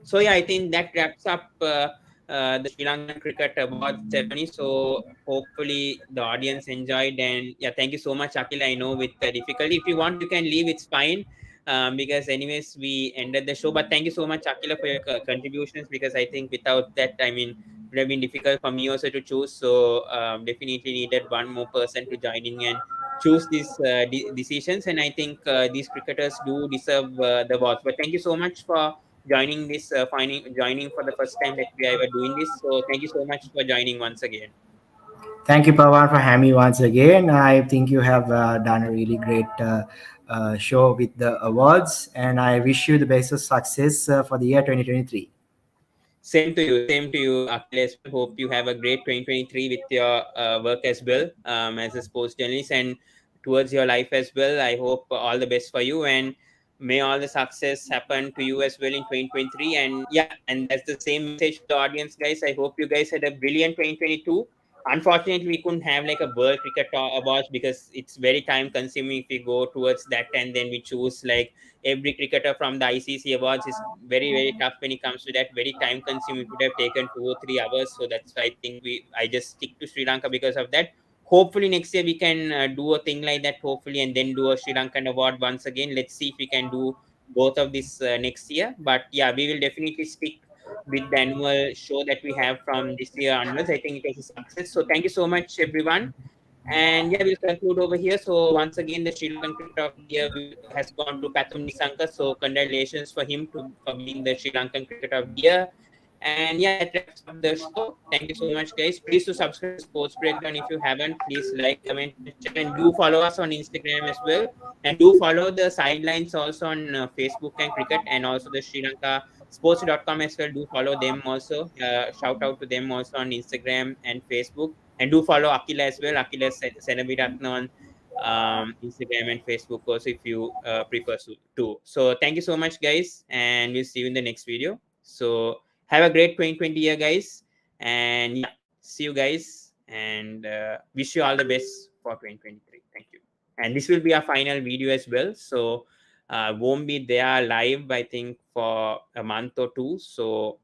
So yeah, I think that wraps up the Sri Lankan Cricket Awards ceremony. So hopefully the audience enjoyed, and yeah, thank you so much, Akhil. I know with the difficulty, if you want, you can leave. It's fine. Because anyways, we ended the show. But thank you so much, Akila, for your contributions. Because I think without that, I mean, it would have been difficult for me also to choose. So definitely needed one more person to join in and choose these decisions. And I think these cricketers do deserve the awards. But thank you so much for joining for the first time that we are ever doing this. So thank you so much for joining once again. Thank you, Pawan, for having me once again. I think you have done a really great show with the awards. And I wish you the best of success for the year 2023. Same to you, Akhil, as well. Hope you have a great 2023 with your work as well, as a sports journalist, and towards your life as well. I hope all the best for you, and may all the success happen to you as well in 2023. And yeah, and that's the same message to the audience, guys. I hope you guys had a brilliant 2022. Unfortunately, we couldn't have like a World Cricket Awards because it's very time consuming if we go towards that, and then we choose like every cricketer from the ICC awards is very tough when it comes to that. Very time consuming. It would have taken 2 or 3 hours. So that's why I think I just stick to Sri Lanka because of that. Hopefully next year we can do a thing like that. Hopefully, and then do a Sri Lankan award once again. Let's see if we can do both of this next year. But yeah, we will definitely stick with the annual show that we have from this year onwards. I think it was a success. So thank you so much, everyone. And yeah, we'll conclude over here. So once again, the Sri Lankan Cricket of the Year has gone to Pathum Nisanka. So congratulations for him for being the Sri Lankan Cricket of the Year. And yeah, that wraps up the show. Thank you so much, guys. Please to subscribe to Sports Breakdown if you haven't. Please like, comment, and share. And do follow us on Instagram as well. And do follow the sidelines also on Facebook and cricket, and also the Sri Lanka Sports.com as well. Do follow them also. Shout out to them also on Instagram and Facebook. And do follow Akhila as well. Akhila Seneviratne on Instagram and Facebook also if you prefer to. So thank you so much, guys. And we'll see you in the next video. So have a great 2020 year, guys. And yeah, see you guys. And wish you all the best for 2023. Thank you. And this will be our final video as well. So won't be there live, I think, for a month or two. So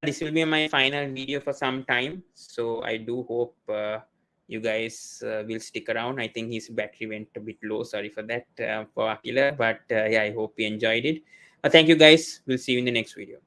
yeah, this will be my final video for some time. So I do hope you guys will stick around. I think his battery went a bit low. Sorry for that for Akila. But yeah, I hope you enjoyed it. Thank you, guys. We'll see you in the next video.